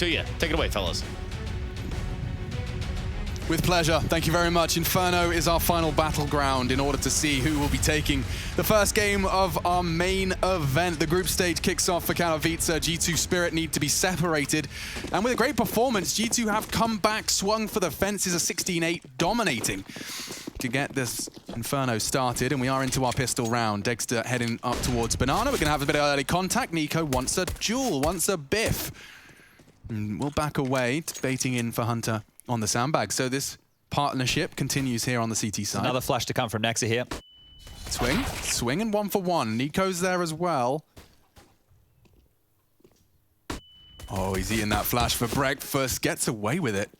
To you. Take it away, fellas. With pleasure. Thank you very much. Inferno is our final battleground in order to see who will be taking the first game of our main event. The group stage kicks off for Katowice. G2 Spirit need to be separated. And with a great performance, G2 have come back, swung for the fences, a 16-8 dominating to get this Inferno started. And we are into our pistol round. Degster heading up towards Banana. We're going to have a bit of early contact. NiKo wants a duel, wants a biff. And we'll back away, baiting in for Hunter on the sandbag. So this partnership continues here on the CT side. Another flash to come from nexa here. Swing and 1 for 1. NiKo's there as well. Oh, he's eating that flash for breakfast. Gets away with it.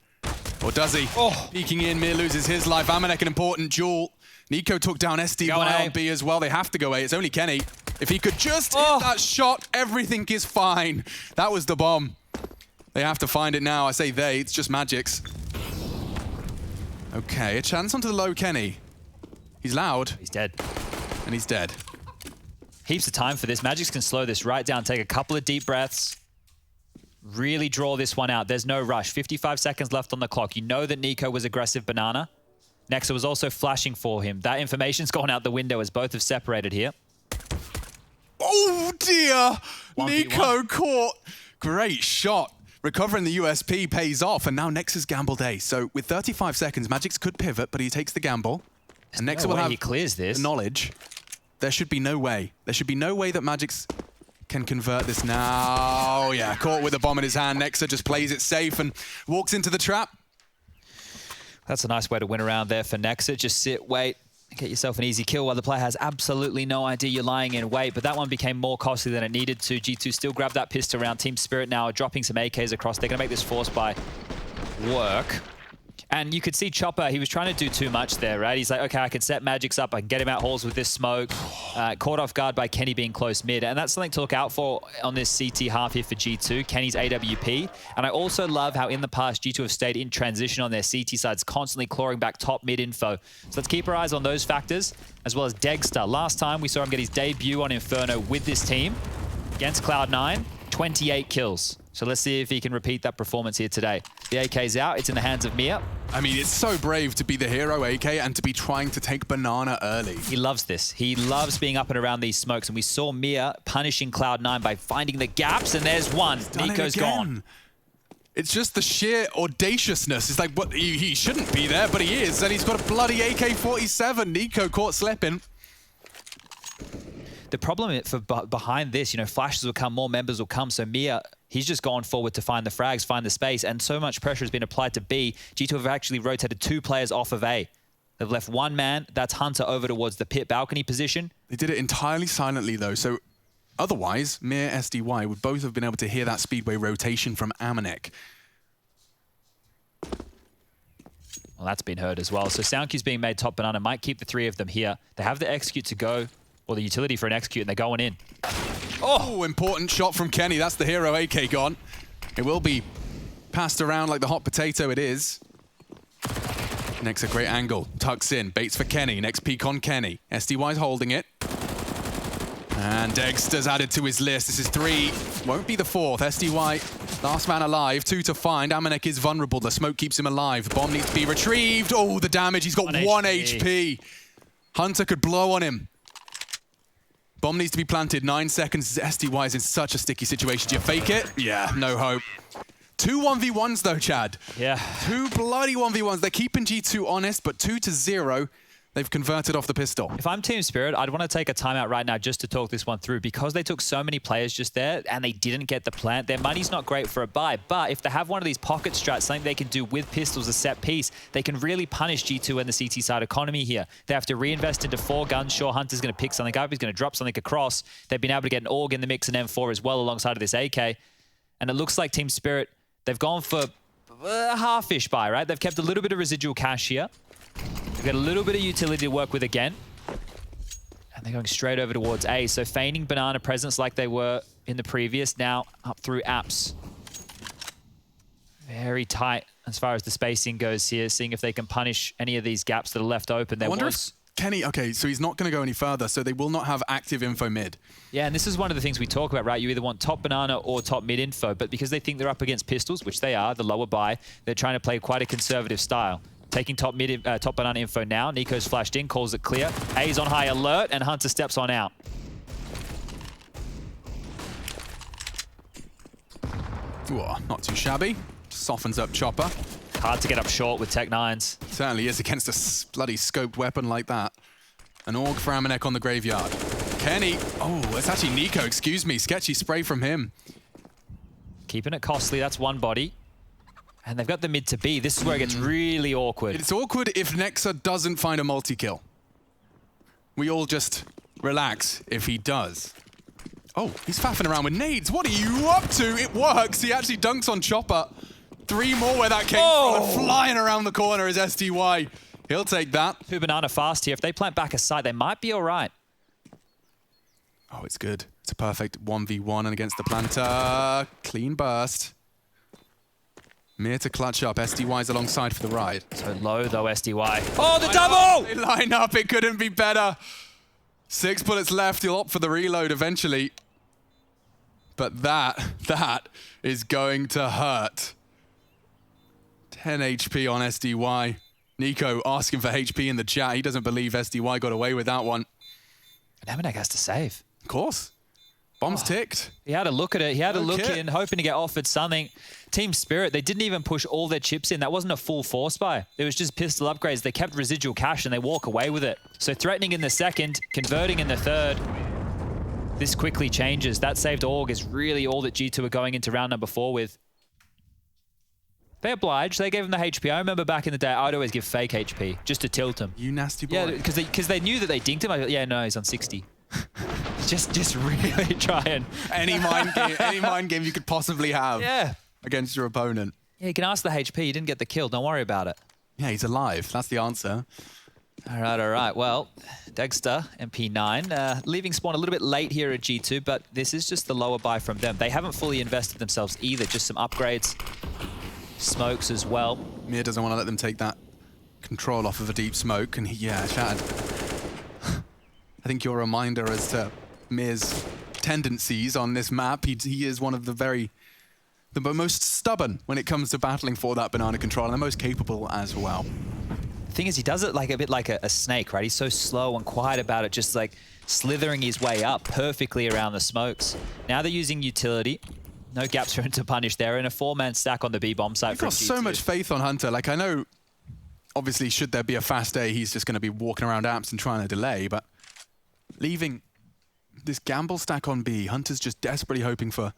Or does he? Oh. Peeking in, Mir loses his life. AmaNEk an important duel. NiKo took down SD on B as well. They have to go A. It's only Kenny. If he could just hit that shot, everything is fine. That was the bomb. They have to find it now. I say they, it's just magixx. Okay, a chance onto the low Kenny. He's loud. He's dead. And he's dead. Heaps of time for this. magixx can slow this right down, take a couple of deep breaths, really draw this one out. There's no rush. 55 seconds left on the clock. You know that NiKo was aggressive Banana. nexa was also flashing for him. That information's gone out the window as both have separated here. Oh dear! 1v1. NiKo caught. Great shot. Recovering the USP pays off, and now nexa's gambled A. So with 35 seconds, magixx could pivot, but he takes the gamble. And nexa will have he clears this. The knowledge. There should be no way. There should be no way that magixx can convert this now. Oh, yeah, caught with a bomb in his hand. nexa just plays it safe and walks into the trap. That's a nice way to win around there for nexa. Just sit, wait, get yourself an easy kill while the player has absolutely no idea you're lying in wait. But that one became more costly than it needed to. G2 still grabbed that pistol around. Team Spirit now are dropping some AKs across. They're going to make this force buy work. And you could see Chopper, he was trying to do too much there, right? He's like, okay, I can set magixx up. I can get him out halls with this smoke. Caught off guard by Kenny being close mid. And that's something to look out for on this CT half here for G2. Kenny's AWP. And I also love how in the past, G2 have stayed in transition on their CT sides, constantly clawing back top mid info. So let's keep our eyes on those factors, as well as degster. Last time we saw him get his debut on Inferno with this team against Cloud9, 28 kills. So let's see if he can repeat that performance here today. The AK's out. It's in the hands of Mir. I mean, it's so brave to be the hero AK and to be trying to take Banana early. He loves this. He loves being up and around these smokes. And we saw Mir punishing Cloud9 by finding the gaps. And there's one. NiKo's gone. It's just the sheer audaciousness. It's like, what? He shouldn't be there, but he is. And he's got a bloody AK-47. NiKo caught slipping. The problem for behind this, you know, flashes will come, more members will come. So Mir, he's just gone forward to find the frags, find the space, and so much pressure has been applied to B. G2 have actually rotated 2 players off of A. They've left one man, that's Hunter, over towards the pit balcony position. They did it entirely silently, though. So otherwise, Mir, SDY would both have been able to hear that speedway rotation from AmaNEk. Well, that's been heard as well. So Soundcue's being made top Banana, might keep the 3 of them here. They have the execute to go, or the utility for an execute, and they're going in. Oh, important shot from Kenny. That's the hero AK gone. It will be passed around like the hot potato it is. Next, a great angle. Tucks in. Baits for Kenny. Next peek on Kenny. SDY's holding it. And degster's added to his list. This is 3. Won't be the 4th. SDY, last man alive. 2 to find. AmaNEk is vulnerable. The smoke keeps him alive. The bomb needs to be retrieved. Oh, the damage. He's got 1 HP. Hunter could blow on him. Bomb needs to be planted. 9 seconds. SDY is in such a sticky situation. Do you fake it? Yeah, no hope. 2 1v1s though, Chad. Yeah. 2 bloody 1v1s. They're keeping G2 honest, but 2-0. They've converted off the pistol. If I'm Team Spirit, I'd want to take a timeout right now just to talk this one through, because they took so many players just there and they didn't get the plant. Their money's not great for a buy, but if they have one of these pocket strats, something they can do with pistols, a set piece, they can really punish G2 and the CT side economy here. They have to reinvest into 4 guns. Sure, Hunter's going to pick something up. He's going to drop something across. They've been able to get an AUG in the mix and M4 as well alongside of this AK. And it looks like Team Spirit, they've gone for a half-ish buy, right? They've kept a little bit of residual cash here. They've got a little bit of utility to work with again. And they're going straight over towards A. So feigning Banana presence like they were in the previous, now up through apps. Very tight as far as the spacing goes here, seeing if they can punish any of these gaps that are left open. I wonder if Kenny, okay, so he's not going to go any further, so they will not have active info mid. Yeah, and this is one of the things we talk about, right? You either want top banana or top mid info, but because they think they're up against pistols, which they are, the lower buy, they're trying to play quite a conservative style. Taking top banana info now. NiKo's flashed in, calls it clear. A's on high alert, and Hunter steps on out. Ooh, not too shabby. Softens up Chopper. Hard to get up short with Tech 9s. Certainly is against a bloody scoped weapon like that. An AUG for AmaNEk on the graveyard. Kenny. Oh, it's actually NiKo, excuse me. Sketchy spray from him. Keeping it costly, that's one body. And they've got the mid to B. This is where it gets really awkward. It's awkward if Nexa doesn't find a multi-kill. We all just relax if he does. Oh, he's faffing around with nades. What are you up to? It works. He actually dunks on Chopper. 3 more where that came from. And flying around the corner is SDY. He'll take that. 2 banana fast here. If they plant back a side, they might be all right. Oh, it's good. It's a perfect 1v1 and against the planter. Clean burst. Mir to clutch up. SDY's alongside for the ride. So low though, SDY. Oh, the double! They line up. It couldn't be better. 6 bullets left. He'll opt for the reload eventually. But that is going to hurt. 10 HP on SDY. NiKo asking for HP in the chat. He doesn't believe SDY got away with that one. And AmaNEk has to save. Of course. Bomb's ticked. He had to look at it. He had to look in, hoping to get offered something. Team Spirit, they didn't even push all their chips in. That wasn't a full force buy. It was just pistol upgrades. They kept residual cash and they walk away with it. So threatening in the second, converting in the third. This quickly changes. That saved AUG is really all that G2 are going into round number 4 with. They obliged. They gave him the HP. I remember back in the day, I'd always give fake HP just to tilt him. You nasty boy. Yeah, because they knew that they dinked him. I go, yeah, no, he's on 60. just really trying. Any mind game you could possibly have against your opponent. Yeah, you can ask the HP. You didn't get the kill. Don't worry about it. Yeah, he's alive. That's the answer. All right. Well, degster and P9 leaving spawn a little bit late here at G2, but this is just the lower buy from them. They haven't fully invested themselves either. Just some upgrades. Smokes as well. Mir doesn't want to let them take that control off of a deep smoke, and Chad. I think your reminder as to Mir's tendencies on this map. He is one of the most stubborn when it comes to battling for that banana control, and the most capable as well. The thing is, he does it like a bit like a snake, right? He's so slow and quiet about it, just like slithering his way up perfectly around the smokes. Now they're using utility. No gaps for him to punish there, and a 4-man stack on the B bomb site. I've got so much faith on Hunter. Like, I know, obviously, should there be a fast day, he's just going to be walking around amps and trying to delay, but leaving this gamble stack on B, Hunter's just desperately hoping for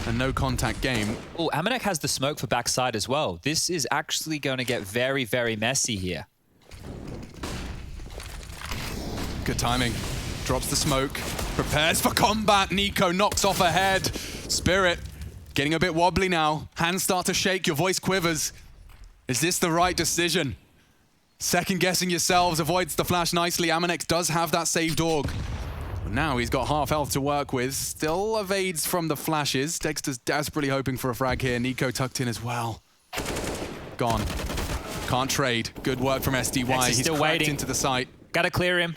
a no-contact game. Oh, AmaNEk has the smoke for backside as well. This is actually going to get very, very messy here. Good timing. Drops the smoke. Prepares for combat. NiKo knocks off a head. Spirit getting a bit wobbly now. Hands start to shake. Your voice quivers. Is this the right decision? Second guessing yourselves. Avoids the flash nicely. AmaNEk does have that saved AUG. But now he's got half health to work with. Still evades from the flashes. Dexter's desperately hoping for a frag here. NiKo tucked in as well. Gone. Can't trade. Good work from SDY. He's still waiting into the site. Gotta clear him.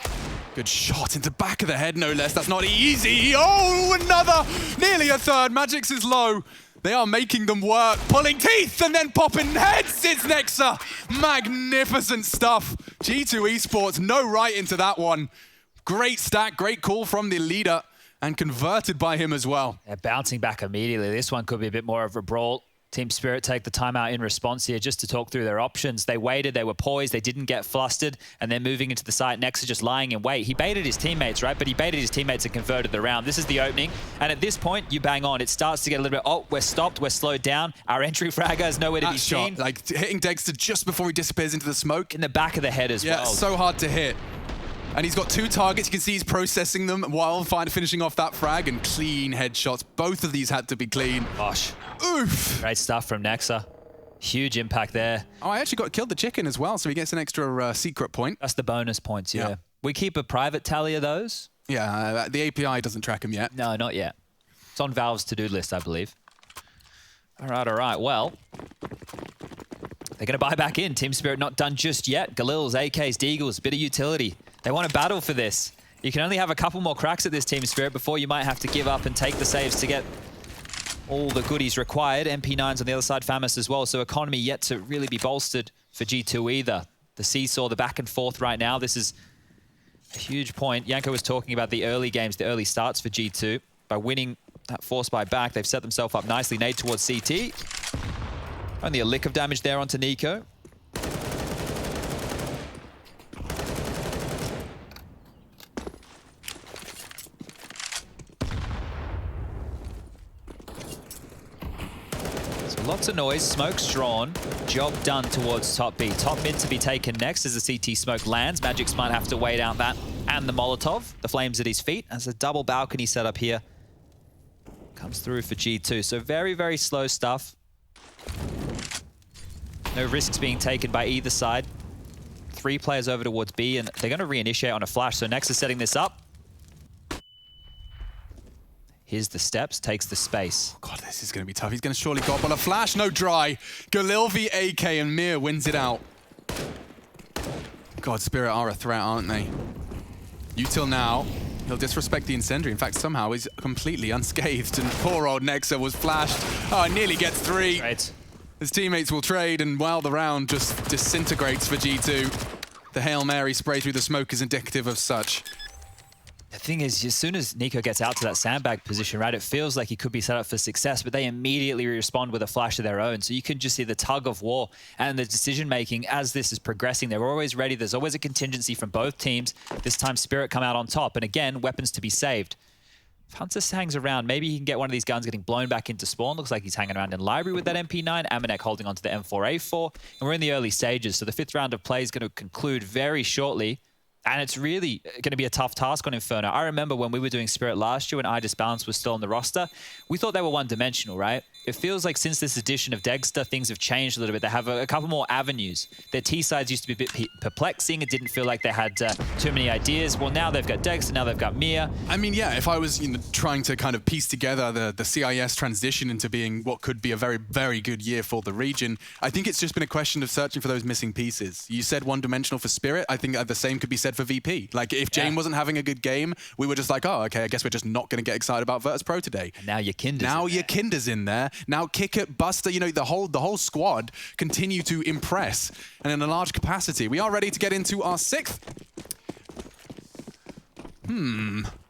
Good shot into back of the head, no less. That's not easy. Oh, another. Nearly a third. magixx is low. They are making them work. Pulling teeth and then popping heads. It's Nexa. Magnificent stuff. G2 Esports, no right into that one. Great stack, great call from the leader, and converted by him as well. They're bouncing back immediately. This one could be a bit more of a brawl. Team Spirit take the timeout in response here just to talk through their options. They waited, they were poised, they didn't get flustered, and they're moving into the site. Nexa just lying in wait. He baited his teammates, right? But he baited his teammates and converted the round. This is the opening, and at this point, you bang on. It starts to get a little bit, oh, we're stopped, we're slowed down. Our entry fragger has nowhere to be seen. Like hitting Dexter just before he disappears into the smoke. In the back of the head as well. Yeah, so hard to hit. And he's got 2 targets. You can see he's processing them while finishing off that frag, and clean headshots. Both of these had to be clean. Gosh. Oof. Great stuff from Nexa. Huge impact there. Oh, I actually killed the chicken as well, so he gets an extra secret point. That's the bonus points, yeah. We keep a private tally of those. Yeah, the API doesn't track him yet. No, not yet. It's on Valve's to-do list, I believe. All right. Well, they're going to buy back in. Team Spirit not done just yet. Galils, AKs, Deagles, bit of utility. They want to battle for this. You can only have a couple more cracks at this Team Spirit before you might have to give up and take the saves to get all the goodies required. MP9's on the other side, Famous as well. So economy yet to really be bolstered for G2 either. The seesaw, the back and forth right now. This is a huge point. Janko was talking about the early games, the early starts for G2. By winning that force buy back, they've set themselves up nicely. Nade towards CT. Only a lick of damage there onto NiKo. Lots of noise, smoke's drawn, job done towards top B. Top mid to be taken next as the CT smoke lands. magixx might have to wait out that and the Molotov. The flames at his feet as a double balcony set up here comes through for G2. So very, very slow stuff. No risks being taken by either side. 3 players over towards B and they're going to reinitiate on a flash. So next is setting this up. Here's the steps, takes the space. Oh God, this is going to be tough. He's going to surely gobble a flash. No dry. Galil v AK and Mir wins it out. God, Spirit are a threat, aren't they? Util now. He'll disrespect the incendiary. In fact, somehow he's completely unscathed. And poor old Nexa was flashed. Oh, nearly gets 3. Right. His teammates will trade, and while the round just disintegrates for G2, the Hail Mary spray through the smoke is indicative of such. The thing is, as soon as NiKo gets out to that sandbag position, right, it feels like he could be set up for success, but they immediately respond with a flash of their own. So you can just see the tug of war and the decision-making as this is progressing. They're always ready. There's always a contingency from both teams. This time, Spirit come out on top. And again, weapons to be saved. If Hunter hangs around, maybe he can get one of these guns getting blown back into spawn. Looks like he's hanging around in library with that MP9. AmaNEk holding onto the M4A4. And we're in the early stages, so the 5th round of play is going to conclude very shortly. And it's really going to be a tough task on Inferno. I remember when we were doing Spirit last year when iDisbalance was still on the roster, we thought they were one-dimensional, right? It feels like since this edition of degster, things have changed a little bit. They have a couple more avenues. Their T-sides used to be a bit perplexing. It didn't feel like they had too many ideas. Well, now they've got degster, now they've got Mir. I mean, yeah, if I was trying to kind of piece together the CIS transition into being what could be a very, very good year for the region, I think it's just been a question of searching for those missing pieces. You said one-dimensional for Spirit. I think the same could be said for VP. Like, if Jane wasn't having a good game, we were just like, oh, okay, I guess we're just not going to get excited about Virtus Pro today. And now your Kinder's Now your Kinder's in there. Now Kick It, Buster, the whole squad continue to impress. And in a large capacity. We are ready to get into our 6th.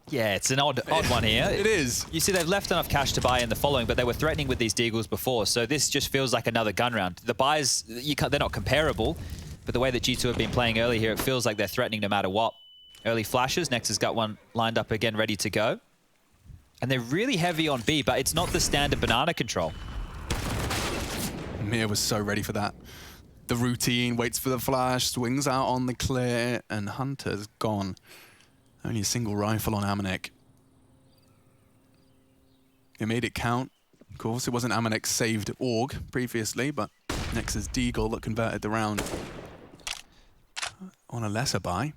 Yeah, it's an odd one here. It is. You see, they've left enough cash to buy in the following, but they were threatening with these deagles before, so this just feels like another gun round. The buys, they're not comparable, but the way that G2 have been playing early here, it feels like they're threatening no matter what. Early flashes, Nex has got one lined up again, ready to go. And they're really heavy on B, but it's not the standard banana control. Mir was so ready for that. The routine, waits for the flash, swings out on the clear, and Hunter's gone. Only a single rifle on AmaNEk. It made it count. Of course, it wasn't AmaNEk's saved AUG previously, but Nexa's deagle that converted the round on a lesser buy.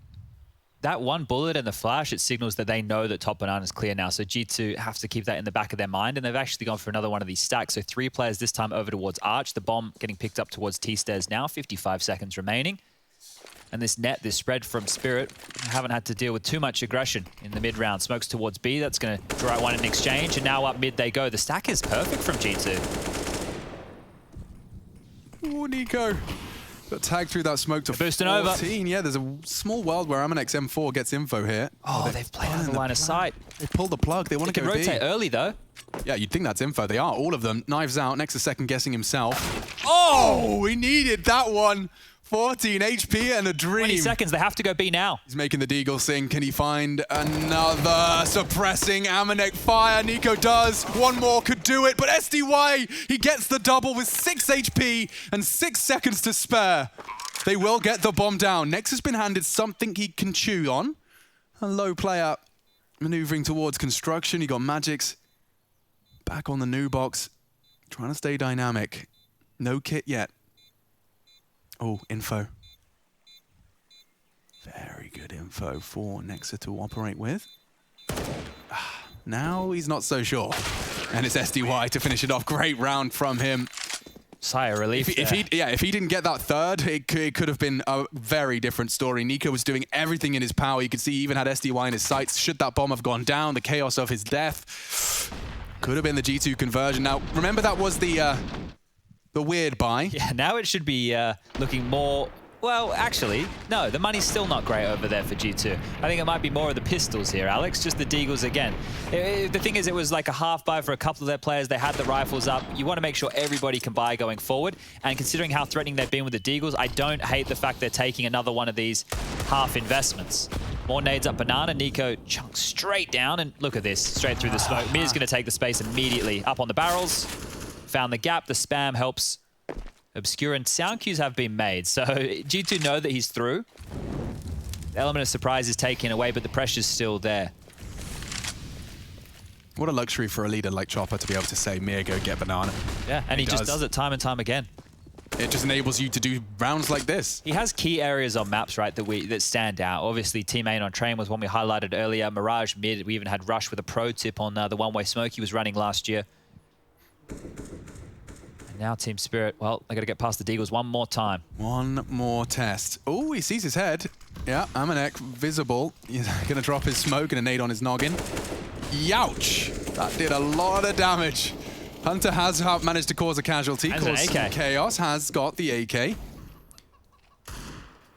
That one bullet and the flash, it signals that they know that top banana is clear now. So G2 have to keep that in the back of their mind, and they've actually gone for another one of these stacks. So 3 players this time over towards Arch. The bomb getting picked up towards T-stairs now, 55 seconds remaining. And this net, this spread from Spirit, haven't had to deal with too much aggression in the mid-round. Smokes towards B, that's going to draw out one in exchange, and now up mid they go. The stack is perfect from G2. Oh, NiKo. Got tagged through that smoke to 14. Over. Yeah, there's a small world where AmaNEk's M4 gets info here. Oh, they've played out the line of sight. They pulled the plug. They want to go rotate early, though. Yeah, you'd think that's info. They are, all of them. Knives out. Next is second guessing himself. Oh, we needed that one. 14 HP and a dream. 20 seconds. They have to go B now. He's making the deagle sing. Can he find another suppressing AmaNEk fire? NiKo does. One more could do it, but SDY, he gets the double with 6 HP and 6 seconds to spare. They will get the bomb down. Nex has been handed something he can chew on. A low player maneuvering towards construction. You got magixx back on the new box, trying to stay dynamic. No kit yet. Oh, info. Very good info for Nexa to operate with. Now he's not so sure. And it's SDY to finish it off. Great round from him. Sigh of relief. If he didn't get that third, it could have been a very different story. NiKo was doing everything in his power. You could see he even had SDY in his sights. Should that bomb have gone down, the chaos of his death could have been the G2 conversion. Now, remember that was the weird buy. Yeah, now it should be looking more... Well, actually, no, the money's still not great over there for G2. I think it might be more of the pistols here, Alex, just the deagles again. The thing is, it was like a half buy for a couple of their players. They had the rifles up. You want to make sure everybody can buy going forward. And considering how threatening they've been with the deagles, I don't hate the fact they're taking another one of these half investments. More nades up banana. NiKo chunks straight down, and look at this, straight through the smoke. Mir's going to take the space immediately. Up on the barrels, found the gap. The spam helps obscure, and sound cues have been made. So G2 know that he's through. The element of surprise is taken away, but the pressure's still there. What a luxury for a leader like Chopper to be able to say, Mir, go get banana. Yeah, and he just does it time and time again. It just enables you to do rounds like this. He has key areas on maps, right, that stand out. Obviously, Team A on Train was one we highlighted earlier. Mirage mid, we even had Rush with a pro tip on the one-way smoke he was running last year. Now Team Spirit, well, they got to get past the deagles one more time. One more test. Oh, he sees his head. Yeah, AmaNEk visible. He's going to drop his smoke and a nade on his noggin. Youch! That did a lot of damage. Hunter has managed to cause a casualty, cause some chaos, has got the AK.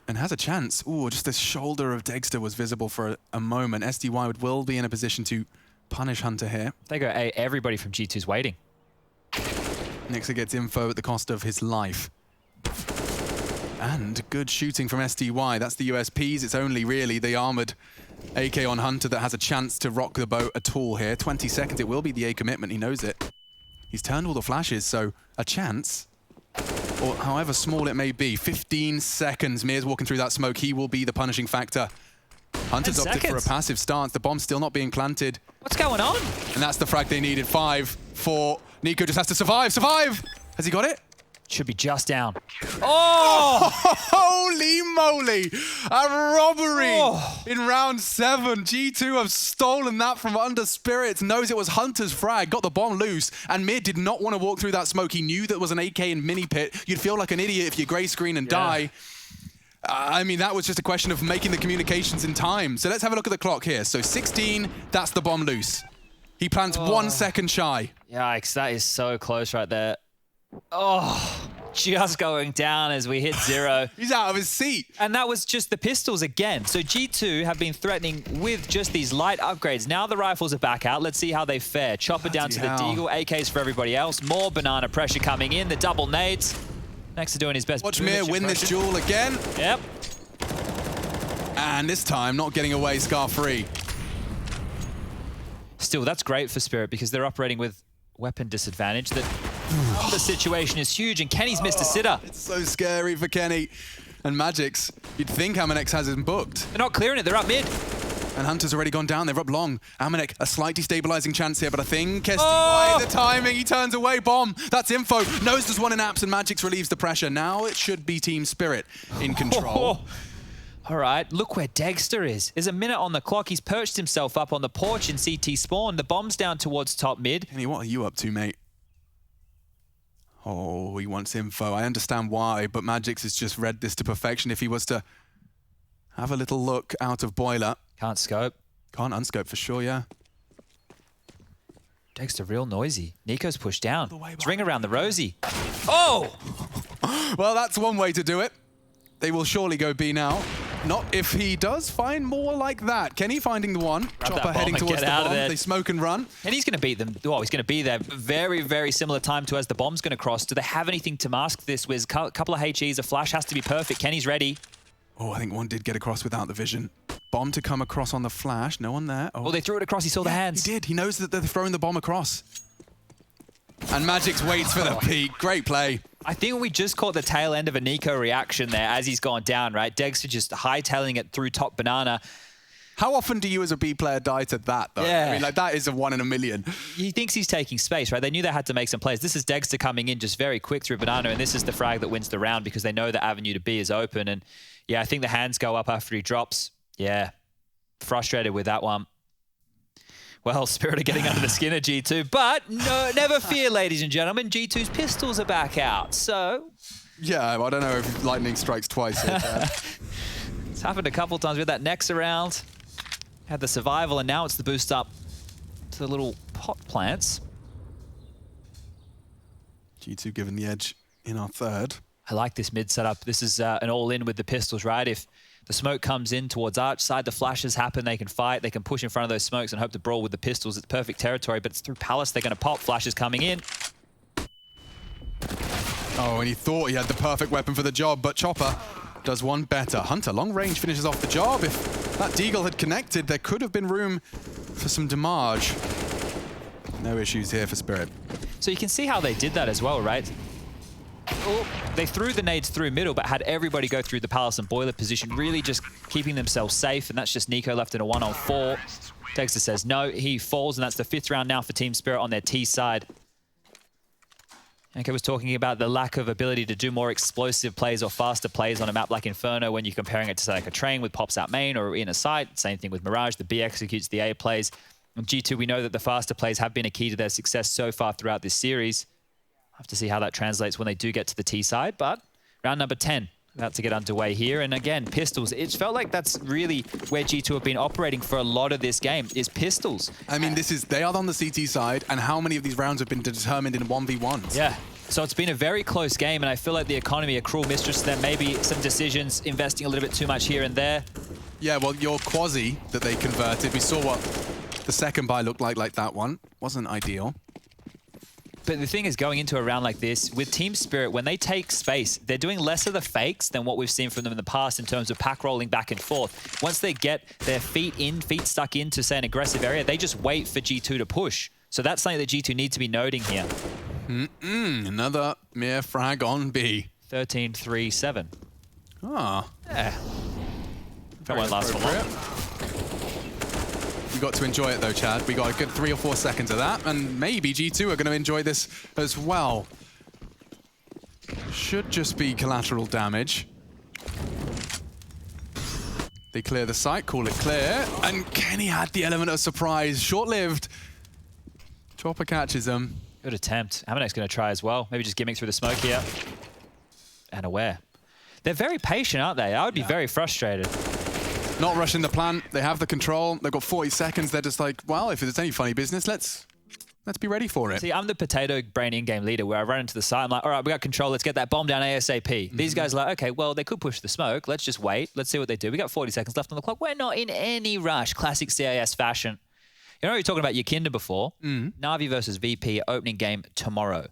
And has a chance. Ooh, just the shoulder of degster was visible for a moment. SDY will be in a position to punish Hunter here. They go A, everybody from G2's waiting. nexa gets info at the cost of his life. And good shooting from SDY. That's the USPs. It's only really the armored AK on Hunter that has a chance to rock the boat at all here. 20 seconds, it will be the A commitment, he knows it. He's turned all the flashes, so a chance, or however small it may be. 15 seconds, Mir's walking through that smoke. He will be the punishing factor. Hunter's opted for a passive stance. The bomb's still not being planted. What's going on? And that's the frag they needed. 5, 4. NiKo just has to survive. Survive! Has he got it? Should be just down. Oh! Holy moly! A robbery in round 7. G2 have stolen that from under Spirits. Knows it was Hunter's frag. Got the bomb loose. And Mir did not want to walk through that smoke. He knew that was an AK in mini pit. You'd feel like an idiot if you gray screen and die. I mean, that was just a question of making the communications in time. So let's have a look at the clock here. So 16, that's the bomb loose. He plants 1 second shy. Yikes, that is so close right there. Oh, just going down as we hit 0. He's out of his seat. And that was just the pistols again. So G2 have been threatening with just these light upgrades. Now the rifles are back out. Let's see how they fare. Chopper down to the deagle, AKs for everybody else. More banana pressure coming in, the double nades. nexa doing his best. Watch Mir win this duel again. Yep. And this time, not getting away scar-free. Still, that's great for Spirit because they're operating with weapon disadvantage. The situation is huge, and Kenny's missed a sitter. It's so scary for Kenny. And magixx, you'd think AmaNEk has him booked. They're not clearing it, they're up mid. And Hunter's already gone down, they're up long. AmaNEk, a slight destabilizing chance here, but I think SDY, the timing, he turns away, bomb. That's info, knows there's one in apps, and magixx relieves the pressure. Now it should be Team Spirit in control. All right, look where degster is. There's a minute on the clock. He's perched himself up on the porch in CT spawn. The bomb's down towards top mid. Kenny, what are you up to, mate? Oh, he wants info. I understand why, but magixx has just read this to perfection. If he was to have a little look out of boiler. Can't scope. Can't unscope for sure, yeah. degster real noisy. NiKo's pushed down. It's ring around the rosy. Oh! Well, that's one way to do it. They will surely go B now. Not if he does find more like that. Kenny finding the one. Chopper heading towards the bomb. They smoke and run. And he's going to beat them. Oh, he's going to be there very, very similar time to as the bomb's going to cross. Do they have anything to mask this with? A couple of HEs, a flash has to be perfect. Kenny's ready. Oh, I think one did get across without the vision. Bomb to come across on the flash. No one there. Oh, they threw it across. He saw the hands. He did. He knows that they're throwing the bomb across. And magixx waits for the peak. Great play. I think we just caught the tail end of a NiKo reaction there as he's gone down, right? degster just hightailing it through top banana. How often do you as a B player die to that, though? Yeah. I mean, like, that is a 1 in a million. He thinks he's taking space, right? They knew they had to make some plays. This is degster coming in just very quick through banana, and this is the frag that wins the round because they know the avenue to B is open. And yeah, I think the hands go up after he drops. Yeah, frustrated with that one. Well, Spirit are getting under the skin of G2, but no, never fear, ladies and gentlemen. G2's pistols are back out, so... Yeah, I don't know if lightning strikes twice here, Chad. It's happened a couple times with that nexa round. Had the survival, and now it's the boost up to the little pot plants. G2 given the edge in our third. I like this mid setup. This is an all-in with the pistols, right? If the smoke comes in towards Arch side, the flashes happen, they can fight, they can push in front of those smokes and hope to brawl with the pistols. It's perfect territory, but it's through Palace they're going to pop. Flashes coming in. Oh, and he thought he had the perfect weapon for the job, but Chopper does one better. Hunter, long range, finishes off the job. If that Deagle had connected, there could have been room for some damage. No issues here for Spirit. So you can see how they did that as well, right? Oh, they threw the nades through middle, but had everybody go through the Palace and Boiler position, really just keeping themselves safe, and that's just NiKo left in a 1-on-4. Degster says no, he falls, and that's the 5th round now for Team Spirit on their T side. NiKo was talking about the lack of ability to do more explosive plays or faster plays on a map like Inferno when you're comparing it to, say, like a train with pops out main or in a site. Same thing with Mirage, the B executes the A plays. And G2, we know that the faster plays have been a key to their success so far throughout this series. Have to see how that translates when they do get to the T side, but round number 10 about to get underway here. And again, pistols. It felt like that's really where G2 have been operating for a lot of this game, is pistols. I mean, they are on the CT side, and how many of these rounds have been determined in 1v1s? Yeah. So it's been a very close game, and I feel like the economy, a cruel mistress to them, maybe some decisions, investing a little bit too much here and there. Yeah, well, your Quasi that they converted, we saw what the second buy looked like that one. Wasn't ideal. But the thing is, going into a round like this, with Team Spirit, when they take space, they're doing less of the fakes than what we've seen from them in the past in terms of pack rolling back and forth. Once they get their feet stuck into, say, an aggressive area, they just wait for G2 to push. So that's something that G2 need to be noting here. Another mere frag on B. 13-3-7. Ah. Yeah. That won't last for long. We got to enjoy it though, Chad. We got a good 3 or 4 seconds of that, and maybe G2 are going to enjoy this as well. Should just be collateral damage. They clear the site, call it clear, and Kenny had the element of surprise. Short-lived. Chopper catches him. Good attempt. AmaNEk's going to try as well. Maybe just gimmick through the smoke here. And aware. They're very patient, aren't they? I would be very frustrated. Not rushing the plant. They have the control. They've got 40 seconds. They're just like, well, if there's any funny business, let's be ready for it. See, I'm the potato brain in-game leader where I run into the site. I'm like, all right, we got control. Let's get that bomb down ASAP. These guys are like, okay, well, they could push the smoke. Let's just wait. Let's see what they do. We got 40 seconds left on the clock. We're not in any rush. Classic CIS fashion. You know, we were talking about Yakinda before. Na'Vi versus VP opening game tomorrow.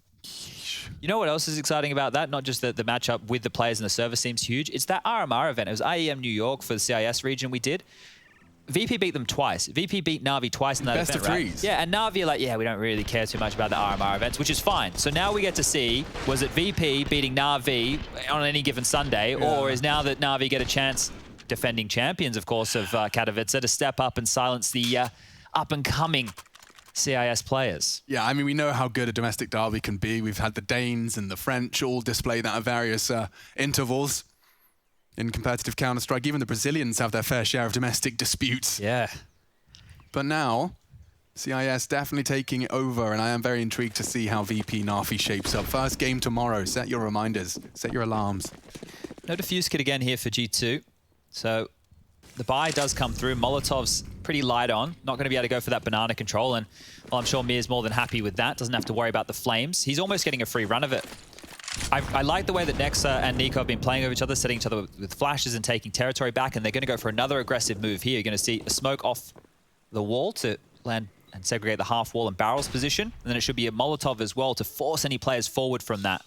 You know what else is exciting about that? Not just the matchup with the players and the server seems huge. It's that RMR event. It was IEM New York for the CIS region we did. VP beat them twice. VP beat Na'Vi twice in that Best event, of right? threes. Yeah, and Na'Vi are like, yeah, we don't really care too much about the RMR events, which is fine. So now we get to see, was it VP beating Na'Vi on any given Sunday, or is now that Na'Vi get a chance, defending champions, of course, of Katowice, to step up and silence the up-and-coming CIS players? Yeah, I mean, we know how good a domestic derby can be. We've had the Danes and the French all display that at various intervals in competitive Counter-Strike. Even the Brazilians have their fair share of domestic disputes. Yeah. But now, CIS definitely taking it over, and I am very intrigued to see how VP Nafi shapes up. First game tomorrow. Set your reminders. Set your alarms. No defuse kit again here for G2. So the buy does come through. Molotov's pretty light on. Not going to be able to go for that banana control. And well, I'm sure Mir's more than happy with that. Doesn't have to worry about the flames. He's almost getting a free run of it. I like the way that nexa and NiKo have been playing over each other, setting each other with flashes and taking territory back. And they're going to go for another aggressive move here. You're going to see a smoke off the wall to land and segregate the half wall and barrels position. And then it should be a Molotov as well to force any players forward from that.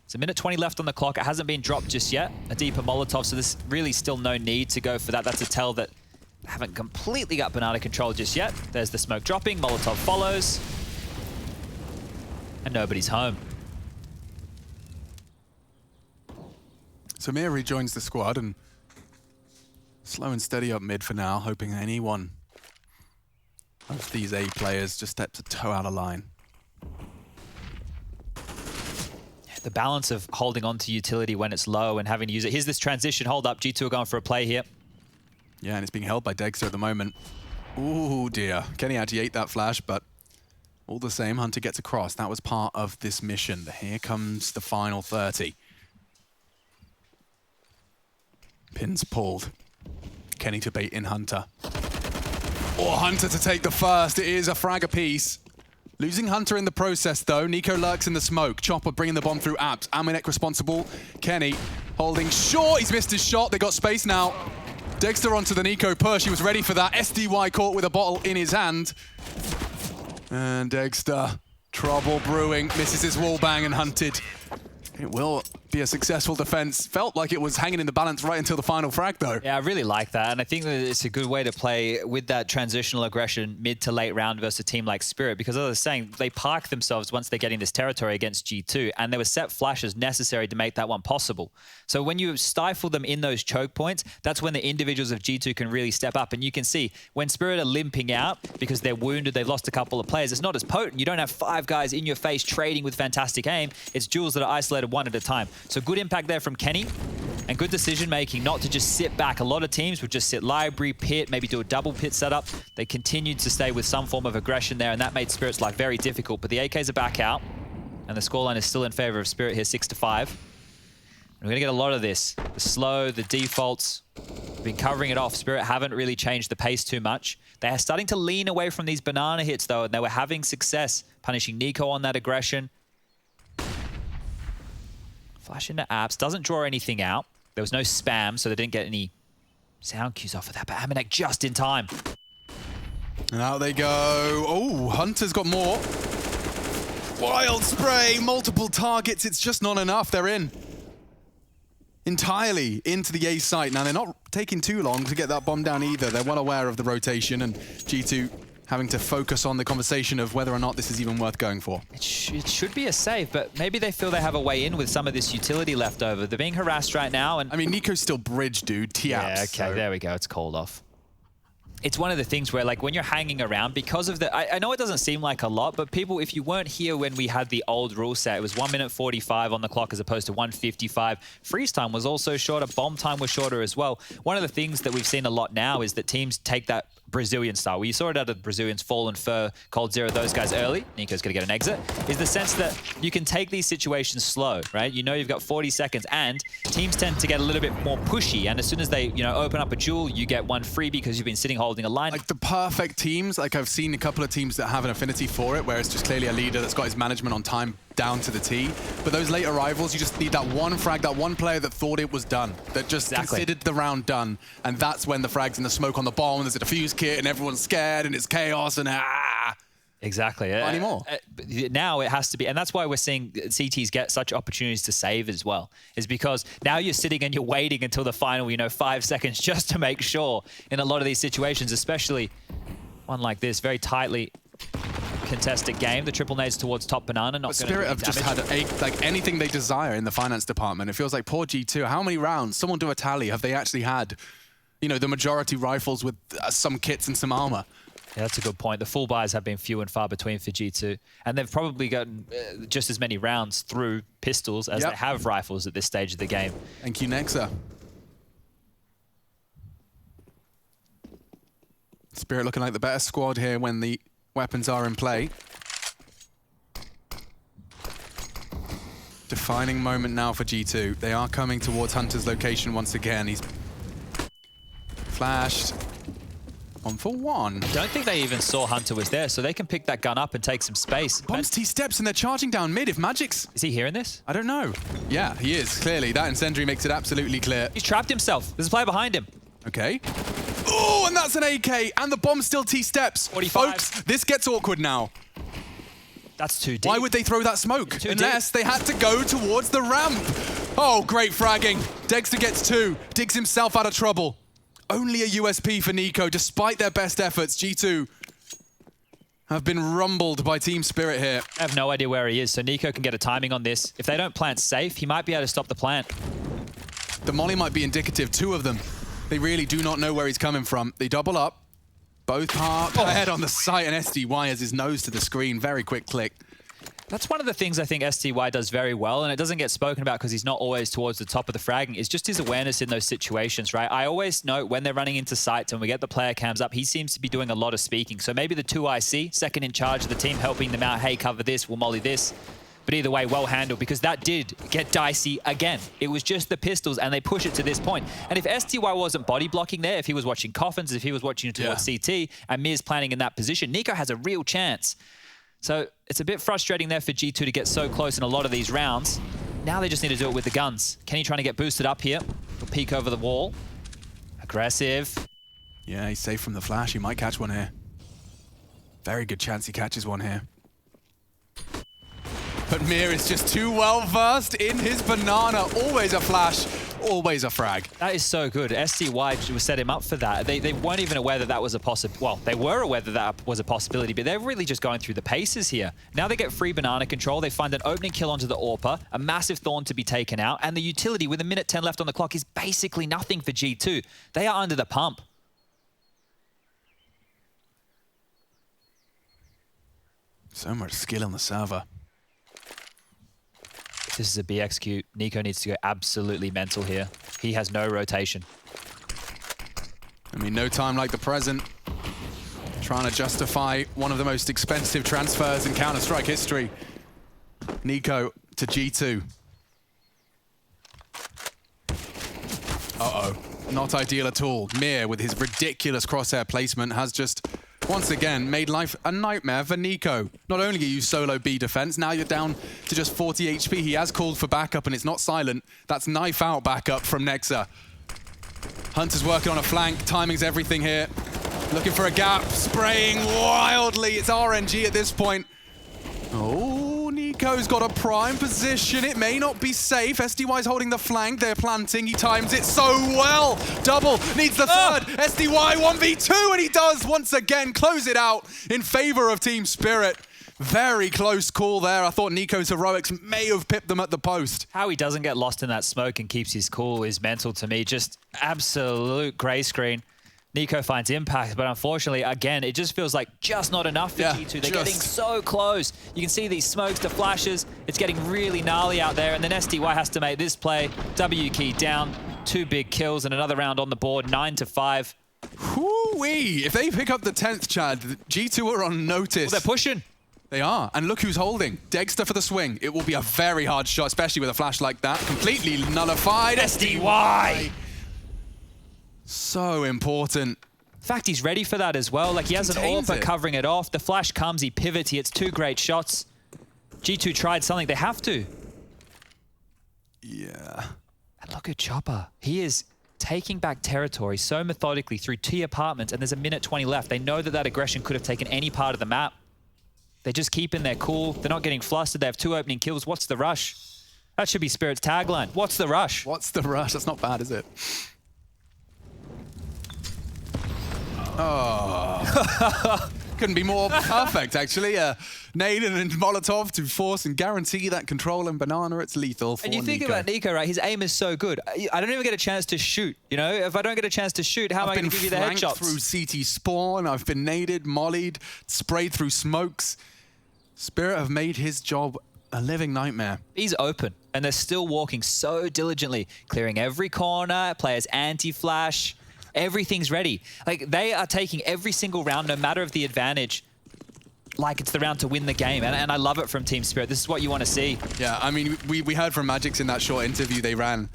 It's 1 minute 20 left on the clock. It hasn't been dropped just yet. A deeper Molotov, so there's really still no need to go for that. That's a tell that they haven't completely got banana control just yet. There's the smoke dropping. Molotov follows. And nobody's home. So Mir rejoins the squad and slow and steady up mid for now, hoping any one of these A players just steps a toe out of line. The balance of holding on to utility when it's low and having to use it. Here's this transition hold up. G2 are going for a play here. Yeah, and it's being held by degster at the moment. Ooh, dear. Kenny actually ate that flash, but all the same, Hunter gets across. That was part of this mission. Here comes the final 30. Pins pulled. Kenny to bait in Hunter. Or Hunter to take the first. It is a frag apiece. Losing Hunter in the process, though. NiKo lurks in the smoke. Chopper bringing the bomb through apps. AmaNEk responsible. Kenny holding short. He's missed his shot. They got space now. Degster onto the NiKo push. He was ready for that. SDY caught with a bottle in his hand. And Degster, trouble brewing. Misses his wall bang and hunted. It will be a successful defense. Felt like it was hanging in the balance right until the final frag, though. Yeah, I really like that. And I think that it's a good way to play with that transitional aggression mid to late round versus a team like Spirit. Because as I was saying, they park themselves once they're getting this territory against G2. And there were set flashes necessary to make that one possible. So when you stifle them in those choke points, that's when the individuals of G2 can really step up. And you can see when Spirit are limping out because they're wounded, they've lost a couple of players, it's not as potent. You don't have 5 guys in your face trading with fantastic aim. It's duels that are isolated one at a time. So good impact there from Kenny and good decision making not to just sit back. A lot of teams would just sit library, pit, maybe do a double pit setup. They continued to stay with some form of aggression there, and that made Spirit's life very difficult. But the AKs are back out and the scoreline is still in favor of Spirit here, 6-5. And we're gonna get a lot of this. The slow, the defaults, we've been covering it off. Spirit haven't really changed the pace too much. They are starting to lean away from these banana hits though, and they were having success punishing NiKo on that aggression. Flash into apps, doesn't draw anything out. There was no spam, so they didn't get any sound cues off of that, but AmaNEk just in time. And out they go. Oh, Hunter's got more. Wild spray, multiple targets. It's just not enough. They're in. Entirely into the A site. Now, they're not taking too long to get that bomb down either. They're well aware of the rotation, and G2 having to focus on the conversation of whether or not this is even worth going for. It should be a save, but maybe they feel they have a way in with some of this utility left over. They're being harassed right now. And I mean, NiKo's still bridge, dude. T-apps. Yeah, okay, so. There we go. It's called off. It's one of the things where, like, when you're hanging around, because of the... I know it doesn't seem like a lot, but people, if you weren't here when we had the old rule set, it was 1 minute 45 on the clock as opposed to 1:55. Freeze time was also shorter. Bomb time was shorter as well. One of the things that we've seen a lot now is that teams take that Brazilian style. We saw it out of the Brazilians, Fallen Fur, Cold Zero, those guys early. NiKo's going to get an exit. Is the sense that you can take these situations slow, right? You know you've got 40 seconds, and teams tend to get a little bit more pushy. And as soon as they, you know, open up a duel, you get one free because you've been sitting holding a line. Like the perfect teams, like I've seen a couple of teams that have an affinity for it, where it's just clearly a leader that's got his management on time down to the T. But those late arrivals, you just need that one frag, that one player that thought it was done, that just considered the round done. And that's when the frag's in the smoke on the bomb, and there's a defuse kit, and everyone's scared, and it's chaos, and Exactly. Not anymore. Now it has to be, and that's why we're seeing CTs get such opportunities to save as well, is because now you're sitting and you're waiting until the final, you know, 5 seconds just to make sure in a lot of these situations, especially one like this, very tightly contested game. The triple nades towards top banana, not going to Spirit have just had like anything they desire in the finance department. It feels like poor G2. How many rounds? Someone do a tally. Have they actually had, you know, the majority rifles with some kits and some armor? Yeah, that's a good point. The full buys have been few and far between for G2, and they've probably gotten just as many rounds through pistols as they have rifles at this stage of the game. Thank you, Nexa. Spirit looking like the better squad here when the weapons are in play. Defining moment now for G2. They are coming towards Hunter's location once again. He's flashed. 1 for 1. I don't think they even saw Hunter was there, so they can pick that gun up and take some space. Bombs T-steps and they're charging down mid. If magixx... Is he hearing this? I don't know. Yeah, he is, clearly. That incendiary makes it absolutely clear. He's trapped himself. There's a player behind him. Okay. Oh, and that's an AK, and the bomb's still T-steps. 45. Folks, this gets awkward now. That's too deep. Why would they throw that smoke? Too Unless deep. they had to go towards the ramp. Oh, great fragging. Degster gets 2, digs himself out of trouble. Only a USP for NiKo, despite their best efforts. G2 have been rumbled by Team Spirit here. I have no idea where he is, so NiKo can get a timing on this. If they don't plant safe, he might be able to stop the plant. The molly might be indicative, 2 of them. They really do not know where he's coming from. They double up. Both are ahead on the site, and SDY has his nose to the screen. Very quick click. That's one of the things I think STY does very well, and it doesn't get spoken about because he's not always towards the top of the fragging, is just his awareness in those situations, right? I always note when they're running into sites and we get the player cams up, he seems to be doing a lot of speaking. So maybe the 2IC, second in charge of the team, helping them out, hey, cover this, we'll molly this. But either way, well handled, because that did get dicey again. It was just the pistols, and they push it to this point. And if STY wasn't body blocking there, if he was watching coffins, if he was watching towards CT, and Mir's planning in that position, NiKo has a real chance. So it's a bit frustrating there for G2 to get so close in a lot of these rounds. Now they just need to do it with the guns. Kenny trying to get boosted up here. He'll peek over the wall. Aggressive. Yeah, he's safe from the flash. He might catch one here. Very good chance he catches one here. But Mir is just too well versed in his banana. Always a flash, always a frag. That is so good. STY set him up for that. They weren't even aware that that was a possibility. Well, they were aware that that was a possibility, but they're really just going through the paces here. Now they get free banana control. They find an opening kill onto the AWPer, a massive Thorn to be taken out, and the utility with a minute 10 left on the clock is basically nothing for G2. They are under the pump. So much skill on the server. This is a BXQ. NiKo needs to go absolutely mental here. He has no rotation. I mean, no time like the present. Trying to justify one of the most expensive transfers in Counter-Strike history. NiKo to G2. Uh-oh. Not ideal at all. Mir, with his ridiculous crosshair placement, has just once again made life a nightmare for NiKo. Not only are you solo B defense, now you're down to just 40 HP. He has called for backup and it's not silent. That's knife out backup from Nexa. Hunter's working on a flank. Timing's everything here. Looking for a gap, spraying wildly. It's RNG at this point. Oh, NiKo's got a prime position. It may not be safe. SDY's holding the flank. They're planting. He times it so well. Double needs the third. SDY 1v2, and he does once again close it out in favor of Team Spirit. Very close call there. I thought NiKo's heroics may have pipped them at the post. How he doesn't get lost in that smoke and keeps his cool is mental to me. Just absolute gray screen. NiKo finds impact, but unfortunately, again, it just feels like just not enough for G2. They're getting so close. You can see these smokes, the flashes. It's getting really gnarly out there, and then SDY has to make this play. W key down, 2 big kills, and another round on the board, 9-5. Whoo-wee! If they pick up the 10th, Chad, G2 are on notice. Well, they're pushing. They are, and look who's holding. Degster for the swing. It will be a very hard shot, especially with a flash like that. Completely nullified. SDY! So important. In fact, he's ready for that as well. Like, he has an AWPer covering it off. The flash comes, he pivots, he hits 2 great shots. G2 tried something, they have to. Yeah. And look at Chopper. He is taking back territory so methodically through T apartments, and there's a minute 20 left. They know that that aggression could have taken any part of the map. They're just keeping their cool. They're not getting flustered. They have 2 opening kills. What's the rush? That should be Spirit's tagline. What's the rush? What's the rush? That's not bad, is it? Oh. Couldn't be more perfect, actually. Nade and Molotov to force and guarantee that control and banana. It's lethal for And you think NiKo. about NiKo, right? His aim is so good. I don't even get a chance to shoot. You know, if I don't get a chance to shoot, how am I going to give you the headshots? I've been flanked through CT spawn. I've been naded, mollied, sprayed through smokes. Spirit have made his job a living nightmare. He's open, and they're still walking so diligently, clearing every corner, players anti-flash. Everything's ready. Like, they are taking every single round, no matter of the advantage, like it's the round to win the game. And I love it from Team Spirit. This is what you want to see. Yeah, I mean, we heard from magixx in that short interview they ran,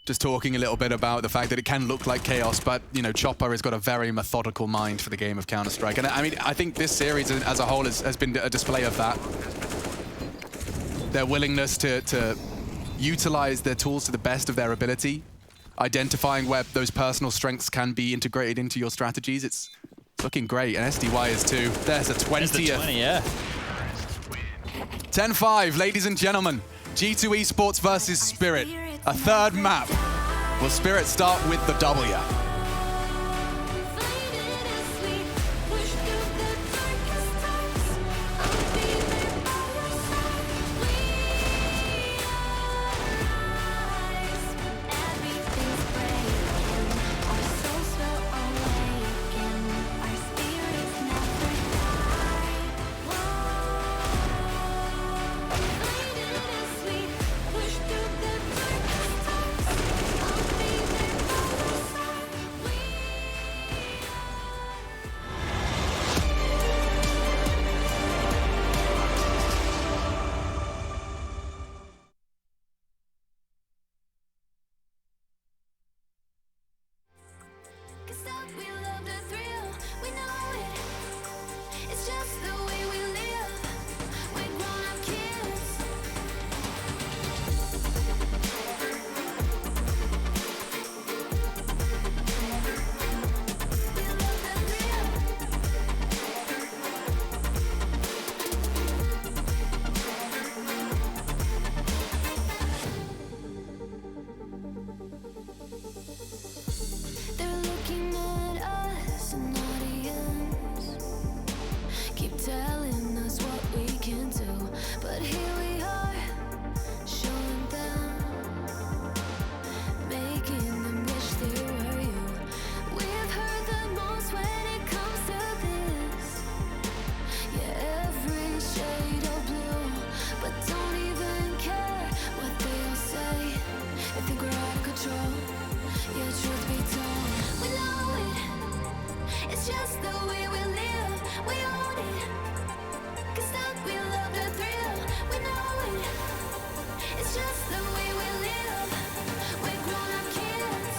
just talking a little bit about the fact that it can look like chaos, but, you know, Chopper has got a very methodical mind for the game of Counter-Strike. And I mean, I think this series as a whole has been a display of that. Their willingness to utilize their tools to the best of their ability, identifying where those personal strengths can be integrated into your strategies. It's looking great, and SDY is too. There's a 20th. There's the 20, yeah. 10-5, ladies and gentlemen. G2 Esports versus Spirit. A third map. Will Spirit start with the W? just the way we live. We own it. 'Cause that we love the thrill. We know it. It's just the way we live. We're grown-up kids.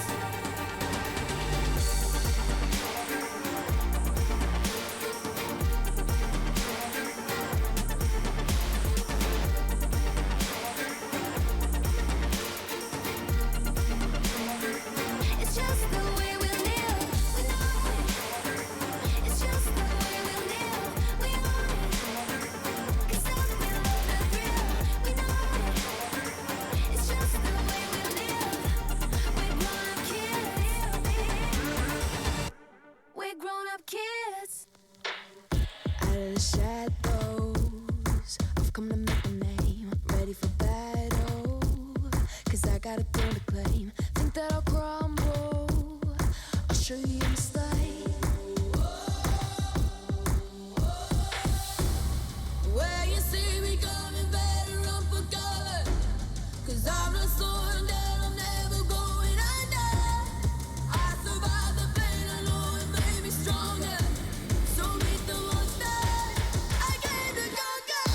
It's just the way we live. We know it. It's just the way we live. We own it. 'Cause that we love the thrill. We know it. It's just the way we live. We're grown-up kids. We're grown-up kids. Out of the shadows, I've come to make a name. Ready for battle, 'cause I got a thing to claim. Think that I'll crumble, I'll show you a mistake. Where you see me coming, better run for cover, 'cause I'm not slowing down, I'm never going under. I survived the pain, I know it made me stronger. So meet the monster, I came to conquer.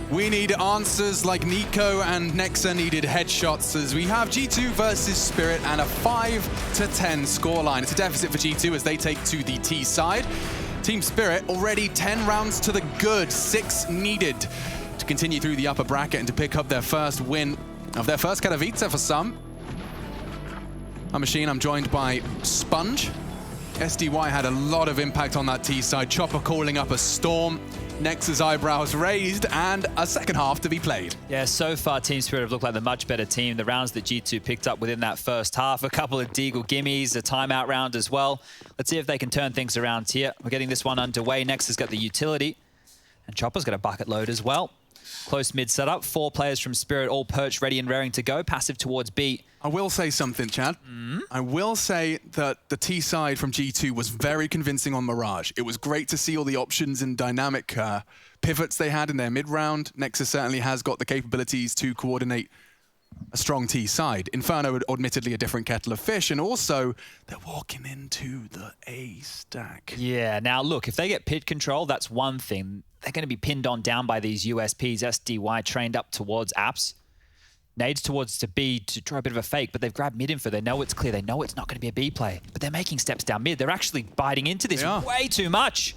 We need answers like NiKo and Nexa needed headshots, as we have G2 versus Spirit and a 5-10 scoreline. It's a deficit for G2 as they take to the T side. Team Spirit already 10 rounds to the good, 6 needed to continue through the upper bracket and to pick up their first win of their first Katowice for some. I'm Machine, I'm joined by Sponge. SDY had a lot of impact on that T side. Chopper calling up a storm. Nexa's eyebrows raised, and a second half to be played. Yeah, so far Team Spirit have looked like the much better team. The rounds that G2 picked up within that first half, a couple of deagle gimmies, a timeout round as well. Let's see if they can turn things around here. We're getting this one underway. Nexa's got the utility, and Chopper's got a bucket load as well. Close mid setup, 4 players from Spirit, all perched, ready and raring to go. Passive towards B. I will say something, Chad. I will say that the T side from G2 was very convincing on Mirage. It was great to see all the options and dynamic pivots they had in their mid-round. Nexa certainly has got the capabilities to coordinate a strong T side. Inferno, admittedly, a different kettle of fish, and also they're walking into the A stack. Yeah, now look, if they get pit control, that's one thing. They're going to be pinned on down by these USPs. SDY trained up towards apps. Nades towards to B to try a bit of a fake, but they've grabbed mid info. They know it's clear. They know it's not going to be a B play, but they're making steps down mid. They're actually biting into this way too much.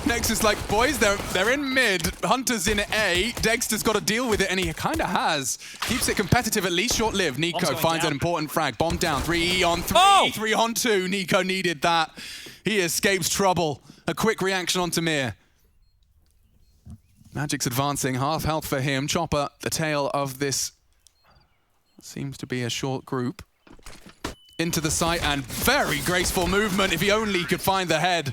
Nexa's like, boys, they're in mid. Hunter's in A. Degster's got to deal with it, and he kind of has. Keeps it competitive, at least short-lived. NiKo finds an important frag. Bomb down. 3 on 3. Oh! 3 on 2. NiKo needed that. He escapes trouble. A quick reaction on Tamir. magixx advancing. Half health for him. Chopper, the tail of this seems to be a short group. Into the site, and very graceful movement. If he only could find the head.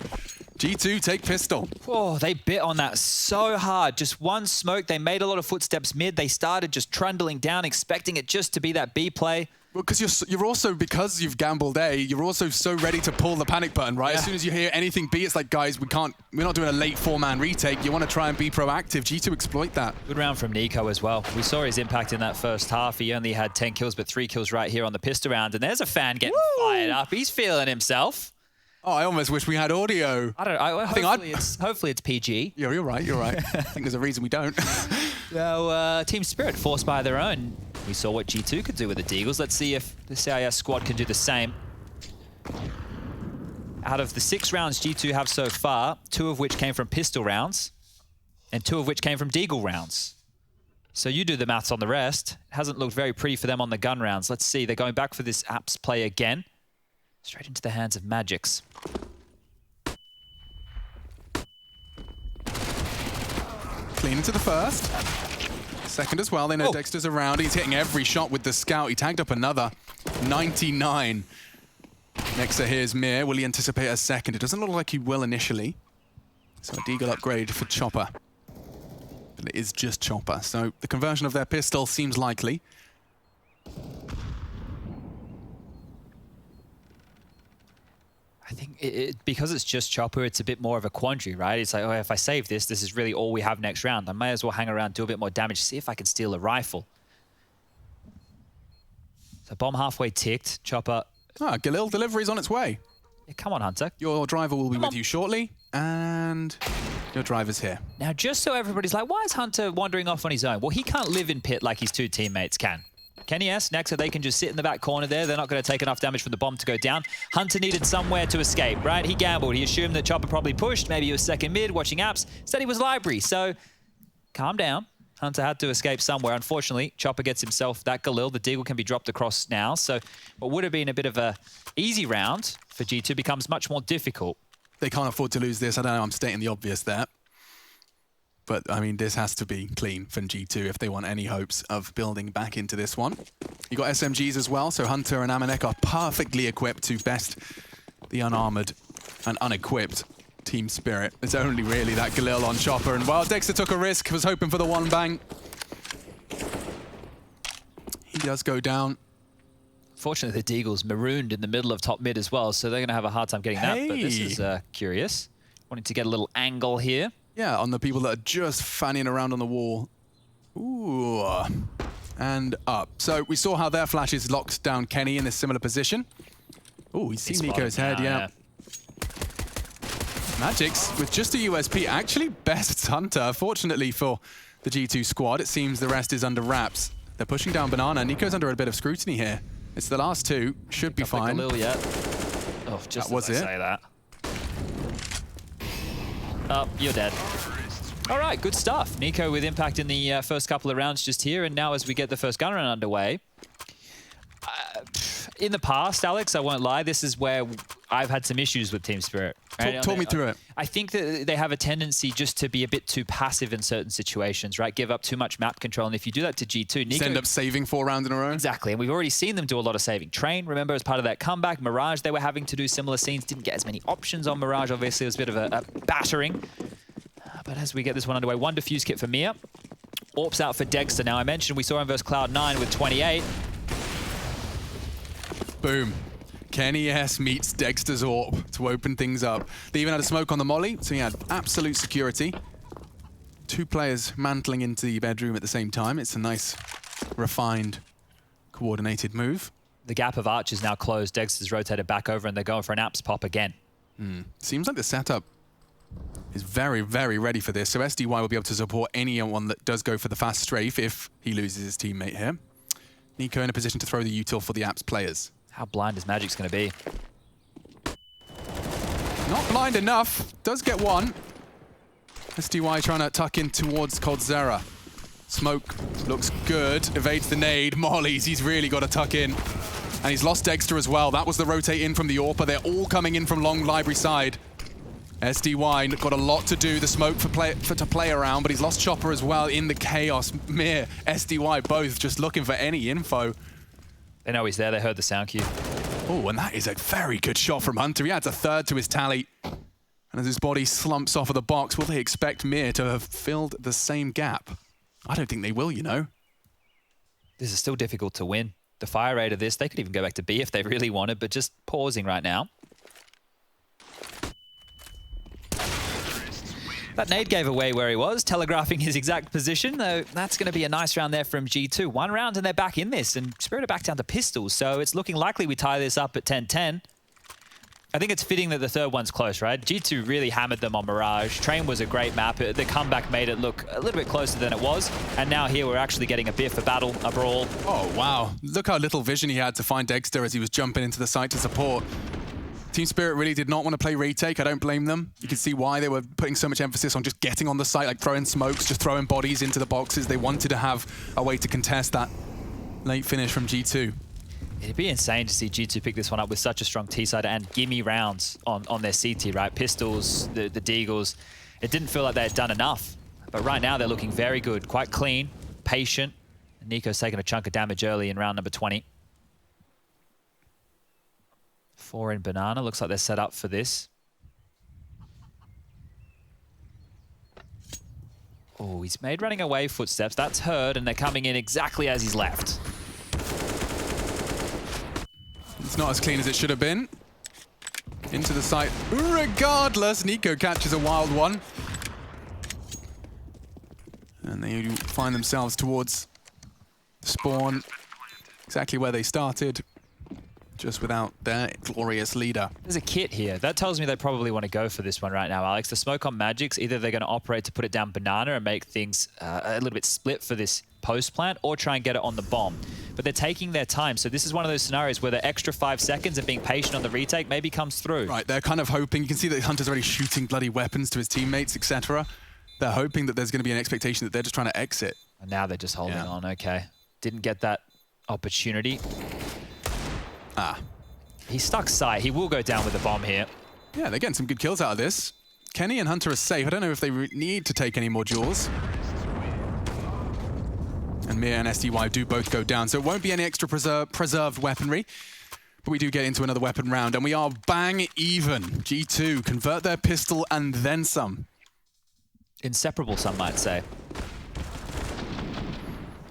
G2 take pistol. Oh, they bit on that so hard. Just one smoke. They made a lot of footsteps mid. They started just trundling down, expecting it just to be that B play. Well, because you're also, because you've gambled A, you're also so ready to pull the panic button, right? Yeah. As soon as you hear anything B, it's like, guys, we're not doing a late 4-man retake. You want to try and be proactive. G2 exploit that. Good round from NiKo as well. We saw his impact in that first half. He only had 10 kills, but 3 kills right here on the pistol round. And there's a fan getting fired up. He's feeling himself. Oh, I almost wish we had audio. Hopefully it's PG. Yeah, you're right. I think there's a reason we don't. So, Team Spirit, forced by their own. We saw what G2 could do with the Deagles. Let's see if the CIS squad can do the same. Out of the 6 rounds G2 have so far, 2 of which came from pistol rounds, and 2 of which came from Deagle rounds. So you do the maths on the rest. It hasn't looked very pretty for them on the gun rounds. Let's see, they're going back for this apps play again. Straight into the hands of magixx. Clean into the first. Second as well. They know Dexter's around. He's hitting every shot with the scout. He tagged up another. 99. Nexa here's Mir. Will he anticipate a second? It doesn't look like he will initially. So a Deagle upgrade for Chopper. But it is just Chopper. So the conversion of their pistol seems likely. because it's just Chopper, it's a bit more of a quandary, right? It's like, oh, if I save this, this is really all we have next round. I may as well hang around, do a bit more damage, see if I can steal a rifle. So bomb halfway ticked. Chopper. Ah, Galil delivery's on its way. Yeah, come on, Hunter. Your driver will be with you shortly, and your driver's here. Now, just so everybody's like, why is Hunter wandering off on his own? Well, he can't live in pit like his two teammates can. Kenny S, nexa, they can just sit in the back corner there. They're not going to take enough damage from the bomb to go down. Hunter needed somewhere to escape, right? He gambled. He assumed that Chopper probably pushed. Maybe he was second mid, watching apps. Instead, he was library. So, calm down. Hunter had to escape somewhere. Unfortunately, Chopper gets himself that Galil. The Deagle can be dropped across now. So, what would have been a bit of a easy round for G2 becomes much more difficult. They can't afford to lose this. I don't know, I'm stating the obvious there. But, I mean, this has to be clean from G2 if they want any hopes of building back into this one. You got SMGs as well, so Hunter and AmaNEk are perfectly equipped to best the unarmored and unequipped team spirit. It's only really that Galil on Chopper, and well, degster took a risk, was hoping for the one bang. He does go down. Fortunately, the Deagle's marooned in the middle of top mid as well, so they're going to have a hard time getting that, but this is curious. Wanting to get a little angle here. Yeah, on the people that are just fanning around on the wall. Ooh. And up. So we saw how their flashes locked down Kenny in this similar position. Ooh, he's seen NiKo's head, yeah. magixx with just a USP actually bests Hunter. Fortunately for the G2 squad, it seems the rest is under wraps. They're pushing down Banana. NiKo's under a bit of scrutiny here. It's the last two. Should be fine. Oh, just that was it. Say that. Oh, you're dead. All right, good stuff. NiKo with impact in the first couple of rounds just here, and now as we get the first gun round underway. In the past, Alex, I won't lie, this is where I've had some issues with Team Spirit. Right? Talk me through it. I think that they have a tendency just to be a bit too passive in certain situations, right? Give up too much map control, and if you do that to G2, NiKo... end up saving 4 rounds in a row? Exactly, and we've already seen them do a lot of saving. Train, remember, as part of that comeback. Mirage, they were having to do similar scenes. Didn't get as many options on Mirage, obviously. It was a bit of a battering. But as we get this one underway, one defuse kit for Mia. Orps out for degster. Now, I mentioned we saw him versus Cloud9 with 28. Boom. Kenny S meets degster's AWP to open things up. They even had a smoke on the molly, so he had absolute security. 2 players mantling into the bedroom at the same time. It's a nice, refined, coordinated move. The gap of Arch is now closed. Dexter's rotated back over, and they're going for an apps pop again. Seems like the setup is very, very ready for this. So SDY will be able to support anyone that does go for the fast strafe if he loses his teammate here. NiKo in a position to throw the util for the apps players. How blind is magixx going to be? Not blind enough. Does get one. SDY trying to tuck in towards Coldzera. Smoke looks good. Evades the nade. Mollies, he's really got to tuck in. And he's lost degster as well. That was the rotate in from the AWPer. They're all coming in from long library side. SDY got a lot to do, the smoke to play around, but he's lost Chopper as well in the chaos. Mir, SDY both just looking for any info. They know he's there, they heard the sound cue. Oh, and that is a very good shot from Hunter. He adds a 3rd to his tally. And as his body slumps off of the box, will they expect Mir to have filled the same gap? I don't think they will, you know. This is still difficult to win. The fire rate of this, they could even go back to B if they really wanted, but just pausing right now. That nade gave away where he was, telegraphing his exact position, though that's going to be a nice round there from G2. 1 round and they're back in this, and Spirit are back down to pistols, so it's looking likely we tie this up at 10-10. I think it's fitting that the 3rd one's close, right? G2 really hammered them on Mirage. Train was a great map. The comeback made it look a little bit closer than it was, and now here we're actually getting a biff, a battle, a brawl. Oh, wow. Look how little vision he had to find degster as he was jumping into the site to support. Team Spirit really did not want to play retake. I don't blame them. You can see why they were putting so much emphasis on just getting on the site, like throwing smokes, just throwing bodies into the boxes. They wanted to have a way to contest that late finish from G2. It'd be insane to see G2 pick this one up with such a strong T-side and gimme rounds on their CT, right? Pistols, the Deagles. It didn't feel like they had done enough. But right now they're looking very good, quite clean, patient. And NiKo's taking a chunk of damage early in round number 20. 4 in Banana. Looks like they're set up for this. Oh, he's made running away footsteps. That's heard, and they're coming in exactly as he's left. It's not as clean as it should have been. into the site. Regardless, NiKo catches a wild one. And they find themselves towards spawn, exactly where they started, just without their glorious leader. There's a kit here. That tells me they probably want to go for this one right now, Alex. The smoke on magixx, either they're going to operate to put it down banana and make things a little bit split for this post plant, or try and get it on the bomb. But they're taking their time, so this is one of those scenarios where the extra 5 seconds and being patient on the retake maybe comes through. Right, they're kind of hoping. You can see that Hunter's already shooting bloody weapons to his teammates, etc. They're hoping that there's going to be an expectation that they're just trying to exit. And now they're just holding on, okay. Didn't get that opportunity. Ah. He's stuck sight. He will go down with the bomb here. Yeah, they're getting some good kills out of this. Kenny and Hunter are safe. I don't know if they need to take any more duels. And Mia and SDY do both go down, so it won't be any extra preserved weaponry. But we do get into another weapon round, and we are bang even. G2 convert their pistol and then some. Inseparable, some might say.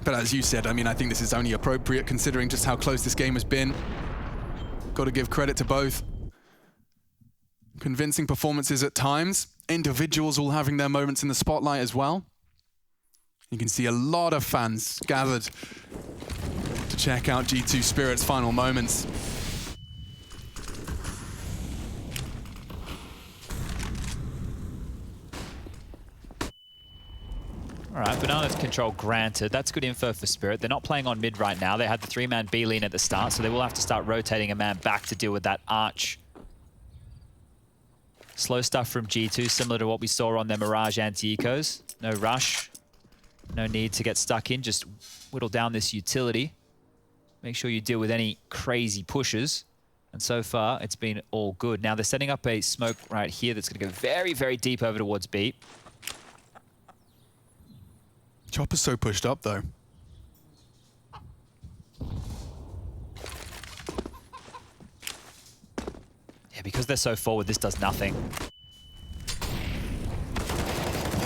But as you said, I mean, I think this is only appropriate considering just how close this game has been. Got to give credit to both. Convincing performances at times. Individuals all having their moments in the spotlight as well. You can see a lot of fans gathered to check out G2 Spirit's final moments. All right, Banana's control granted. That's good info for Spirit. They're not playing on mid right now. They had the 3-man B lean at the start, so they will have to start rotating a man back to deal with that arch. Slow stuff from G2, similar to what we saw on their Mirage anti-ecos. No rush. No need to get stuck in. Just whittle down this utility. Make sure you deal with any crazy pushes. And so far, it's been all good. Now they're setting up a smoke right here that's going to go very, very deep over towards B. Chopper's so pushed up, though. Yeah, because they're so forward, this does nothing.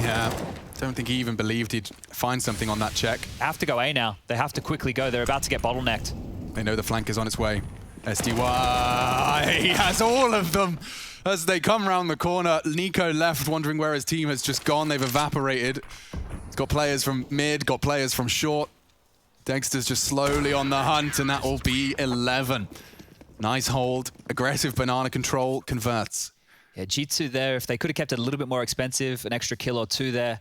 Yeah, don't think he even believed he'd find something on that check. They have to go A now. They have to quickly go. They're about to get bottlenecked. They know the flank is on its way. SDY, he has all of them. As they come around the corner, NiKo left wondering where his team has just gone. They've evaporated. He's got players from mid, got players from short. Degster's just slowly on the hunt, and that will be 11. Nice hold. Aggressive banana control converts. Yeah, G2 there, if they could have kept it a little bit more expensive, an extra kill or two there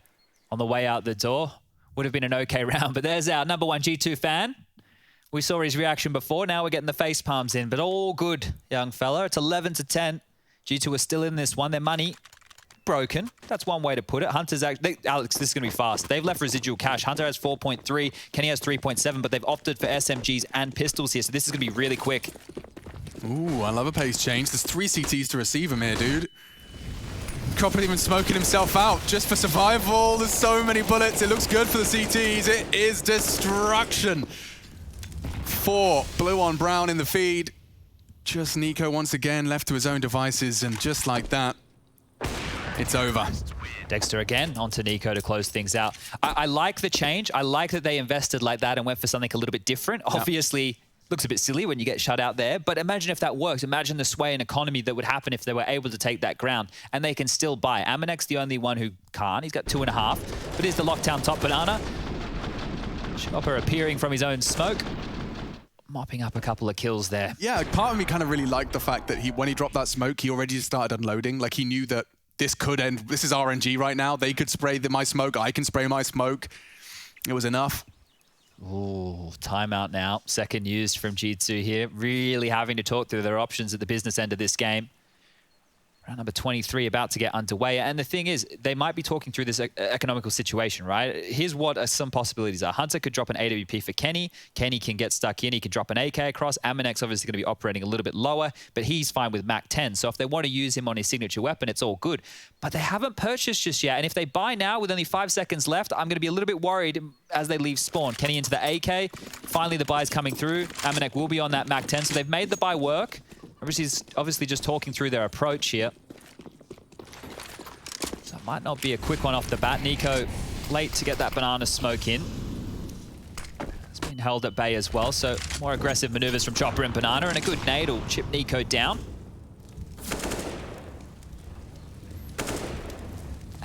on the way out the door, would have been an okay round. But there's our #1 G2 fan. We saw his reaction before. Now we're getting the face palms in, but all good, young fella. It's 11-10. G2 are still in this one. Their money broken. That's one way to put it. Hunter's actually... Alex, this is going to be fast. They've left residual cash. Hunter has 4.3. Kenny has 3.7, but they've opted for SMGs and pistols here, so this is going to be really quick. Ooh, I love a pace change. There's 3 CTs to receive him here, dude. Copper even smoking himself out just for survival. There's so many bullets. It looks good for the CTs. It is destruction. 4 blue on brown in the feed. Just NiKo once again left to his own devices, and just like that, it's over. Degster again onto NiKo to close things out. I like the change. I like that they invested like that and went for something a little bit different. Yep. Obviously, looks a bit silly when you get shut out there, but imagine if that works. Imagine the sway and economy that would happen if they were able to take that ground, and they can still buy. AmaNEk's the only one who can't. He's got 2.5, but here's the lockdown top banana. Chopper appearing from his own smoke, mopping up a couple of kills there. Yeah, part of me kind of really liked the fact that when he dropped that smoke, he already started unloading. Like, he knew that this could end. This is RNG right now. They could spray my smoke. I can spray my smoke. It was enough. Ooh, timeout now. Second used from G2 here. Really having to talk through their options at the business end of this game. Round number 23 about to get underway. And the thing is, they might be talking through this economical situation, right? Here's what some possibilities are. Hunter could drop an AWP for Kenny. Kenny can get stuck in. He could drop an AK across. AmaNEk's obviously going to be operating a little bit lower, but he's fine with Mac 10. So if they want to use him on his signature weapon, it's all good. But they haven't purchased just yet. And if they buy now with only 5 seconds left, I'm going to be a little bit worried as they leave spawn. Kenny into the AK. Finally, the buy's coming through. AmaNEk will be on that Mac 10. So they've made the buy work. Obviously just talking through their approach here. So it might not be a quick one off the bat. NiKo late to get that banana smoke in. It's been held at bay as well, so more aggressive maneuvers from Chopper and Banana, and a good nade will chip NiKo down.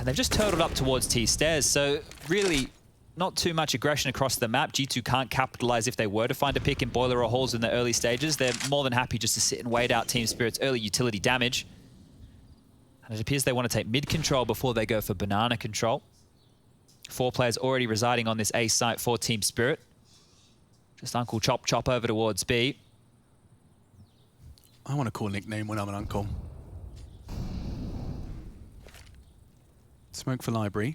And they've just turtled up towards T-stairs, so really not too much aggression across the map. G2 can't capitalize if they were to find a pick in boiler or halls in the early stages. They're more than happy just to sit and wait out Team Spirit's early utility damage. And it appears they want to take mid control before they go for banana control. 4 players already residing on this A site for Team Spirit. Just Uncle Chop Chop over towards B. I want to call nickname when I'm an uncle. Smoke for library.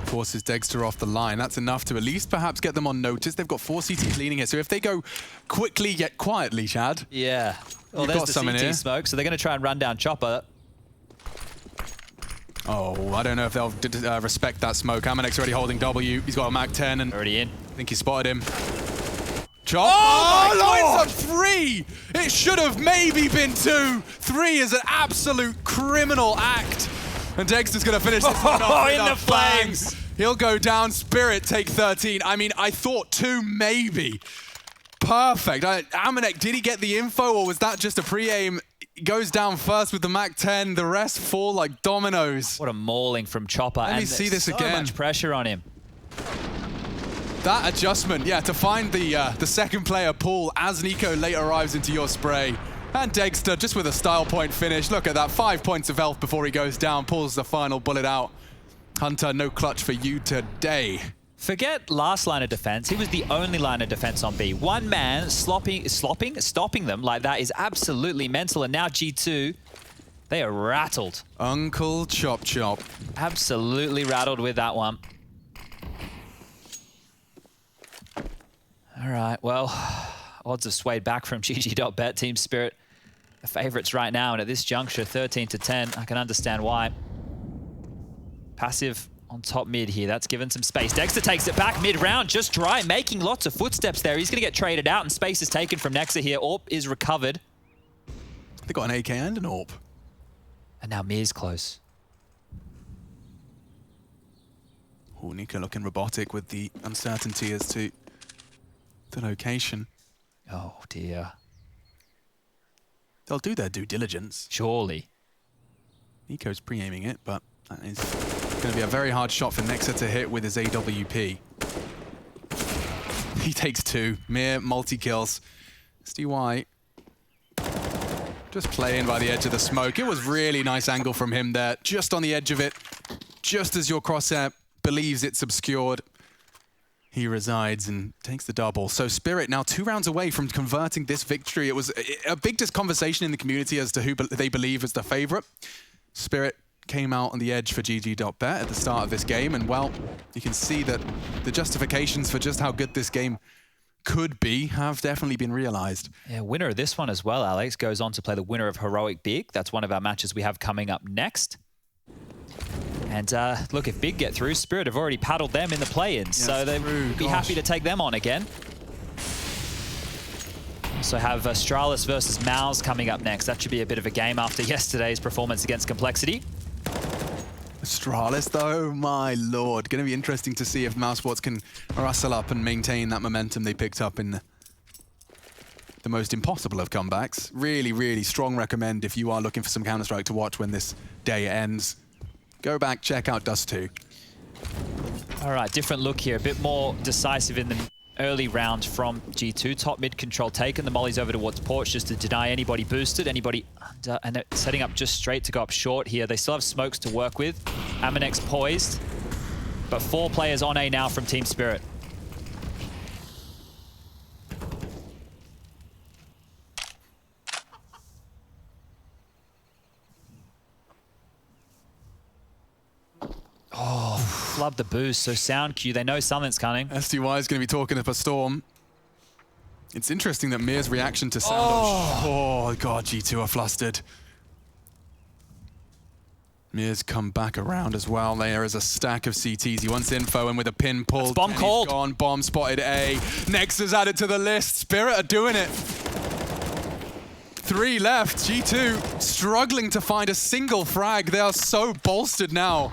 Forces degster off the line. That's enough to at least perhaps get them on notice. They've got 4 CTs leaning here. So if they go quickly yet quietly, Chad. Yeah. Well, there's the CT smoke, so they're going to try and run down Chopper. Oh, I don't know if they'll respect that smoke. AmaNEk's already holding W. He's got a Mag 10 and already in. I think he spotted him. Chop. Oh, lines up 3! It should have maybe been 2. 3 is an absolute criminal act. And degster's going to finish this one off in the flames. He'll go down. Spirit take 13. I mean, I thought 2 maybe. Perfect. AmaNEk, did he get the info or was that just a pre-aim? He goes down first with the Mag 10. The rest fall like dominoes. What a mauling from Chopper. Let me see this again. So much pressure on him. That adjustment, yeah, to find the second player pool as NiKo late arrives into your spray. And degster just with a style point finish. Look at that, 5 points of health before he goes down, pulls the final bullet out. Hunter, no clutch for you today. Forget last line of defense. He was the only line of defense on B. One man stopping them like that is absolutely mental. And now G2, they are rattled. Uncle Chop Chop. Absolutely rattled with that one. All right, well, odds have swayed back from GG.bet. Team Spirit, the favorites right now. And at this juncture, 13-10, I can understand why. Passive on top mid here. That's given some space. degster takes it back mid-round, just dry, making lots of footsteps there. He's going to get traded out, and space is taken from nexa here. AWP is recovered. They got an AK and an AWP. And now Mir's close. Oh, NiKo looking robotic with the uncertainty as to the location. Oh, dear. They'll do their due diligence. Surely. NiKo's pre-aiming it, but that is going to be a very hard shot for nexa to hit with his AWP. He takes 2. Mir multi-kills. SDY just playing by the edge of the smoke. It was really nice angle from him there, just on the edge of it. Just as your crosshair believes it's obscured, he resides and takes the double. So Spirit now 2 rounds away from converting this victory. It was a big conversation in the community as to who they believe is the favorite. Spirit came out on the edge for GG.bet at the start of this game, and well, you can see that the justifications for just how good this game could be have definitely been realized. Yeah, winner of this one as well, Alex, goes on to play the winner of Heroic Big. That's one of our matches we have coming up next. And look, if Big get through, Spirit have already paddled them in the play-ins, yes, so they'd be happy to take them on again. Also have Astralis versus Mouse coming up next. That should be a bit of a game after yesterday's performance against Complexity. Astralis, though, my lord. Going to be interesting to see if Mousesports can rustle up and maintain that momentum they picked up in the most impossible of comebacks. Really, really strong recommend if you are looking for some Counter-Strike to watch when this day ends. Go back, check out Dust 2. All right, different look here. A bit more decisive in the early round from G2. Top mid control taken. The molly's over towards Porch just to deny anybody boosted, anybody under, and they're setting up just straight to go up short here. They still have smokes to work with. AmaNEk's poised, but 4 players on A now from Team Spirit. Oh, flub the boost. So sound cue, they know something's coming. SDY is going to be talking up a storm. It's interesting that Mir's reaction to sound oh god, G2 are flustered. Mir's come back around as well. There is a stack of CTs. He wants info, and with a pin pulled, bomb called. Gone. Bomb spotted A. Nexa's added to the list. Spirit are doing it. 3 left. G2 struggling to find a single frag. They are so bolstered now.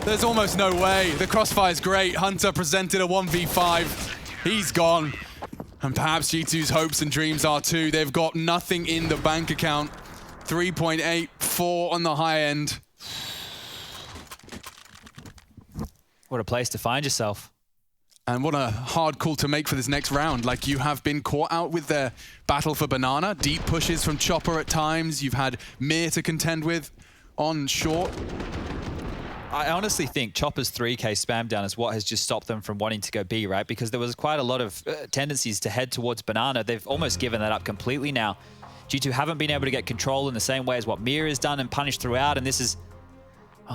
There's almost no way. The crossfire's great. Hunter presented a 1v5. He's gone. And perhaps G2's hopes and dreams are too. They've got nothing in the bank account. 3.84 on the high end. What a place to find yourself. And what a hard call to make for this next round. Like, you have been caught out with their battle for banana. Deep pushes from Chopper at times. You've had Mir to contend with on short. I honestly think Chopper's 3K spam down is what has just stopped them from wanting to go B, right? Because there was quite a lot of tendencies to head towards banana. They've almost given that up completely now. G2 haven't been able to get control in the same way as what Mir has done and punished throughout. And this is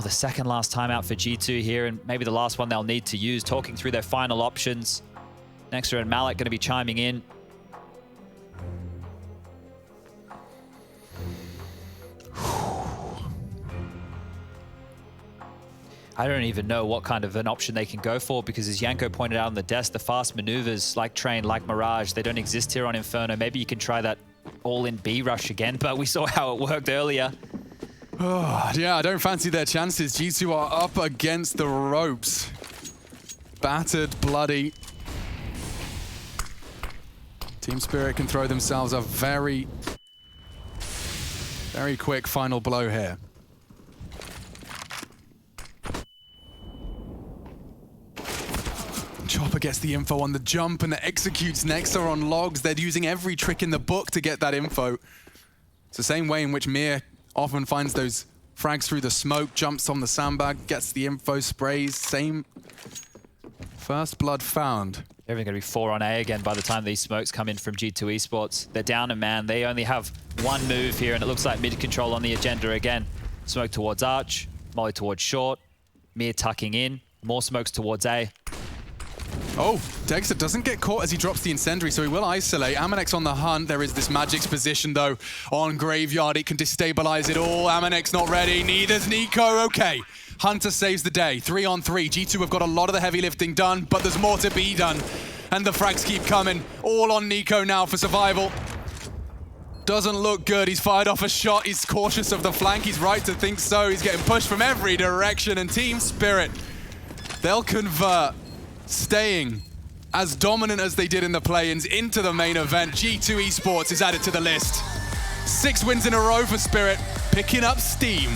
the second last timeout for G2 here, and maybe the last one they'll need to use. Talking through their final options. nexa and AmaNEk going to be chiming in. I don't even know what kind of an option they can go for, because as Janko pointed out on the desk, the fast maneuvers like Train, like Mirage, they don't exist here on Inferno. Maybe you can try that all-in B rush again, but we saw how it worked earlier. Oh, yeah, I don't fancy their chances. G2 are up against the ropes. Battered, bloody. Team Spirit can throw themselves a very, very quick final blow here. Chopper gets the info on the jump and executes nexa on logs. They're using every trick in the book to get that info. It's the same way in which Mir often finds those frags through the smoke, jumps on the sandbag, gets the info, sprays. Same first blood found. They're going to be 4 on A again by the time these smokes come in from G2 Esports. They're down a man. They only have one move here, and it looks like mid control on the agenda again. Smoke towards Arch, molly towards short, Mir tucking in, more smokes towards A. Oh, degster doesn't get caught as he drops the incendiary, so he will isolate. AmaNEk's on the hunt. There is this magixx position, though, on Graveyard. It can destabilize it all. AmaNEk's not ready. Neither's NiKo. Okay. Hunter saves the day. 3 on 3. G2 have got a lot of the heavy lifting done, but there's more to be done. And the frags keep coming. All on NiKo now for survival. Doesn't look good. He's fired off a shot. He's cautious of the flank. He's right to think so. He's getting pushed from every direction. And Team Spirit, they'll convert, staying as dominant as they did in the play-ins into the main event. G2 Esports is added to the list. 6 wins in a row for Spirit, picking up steam.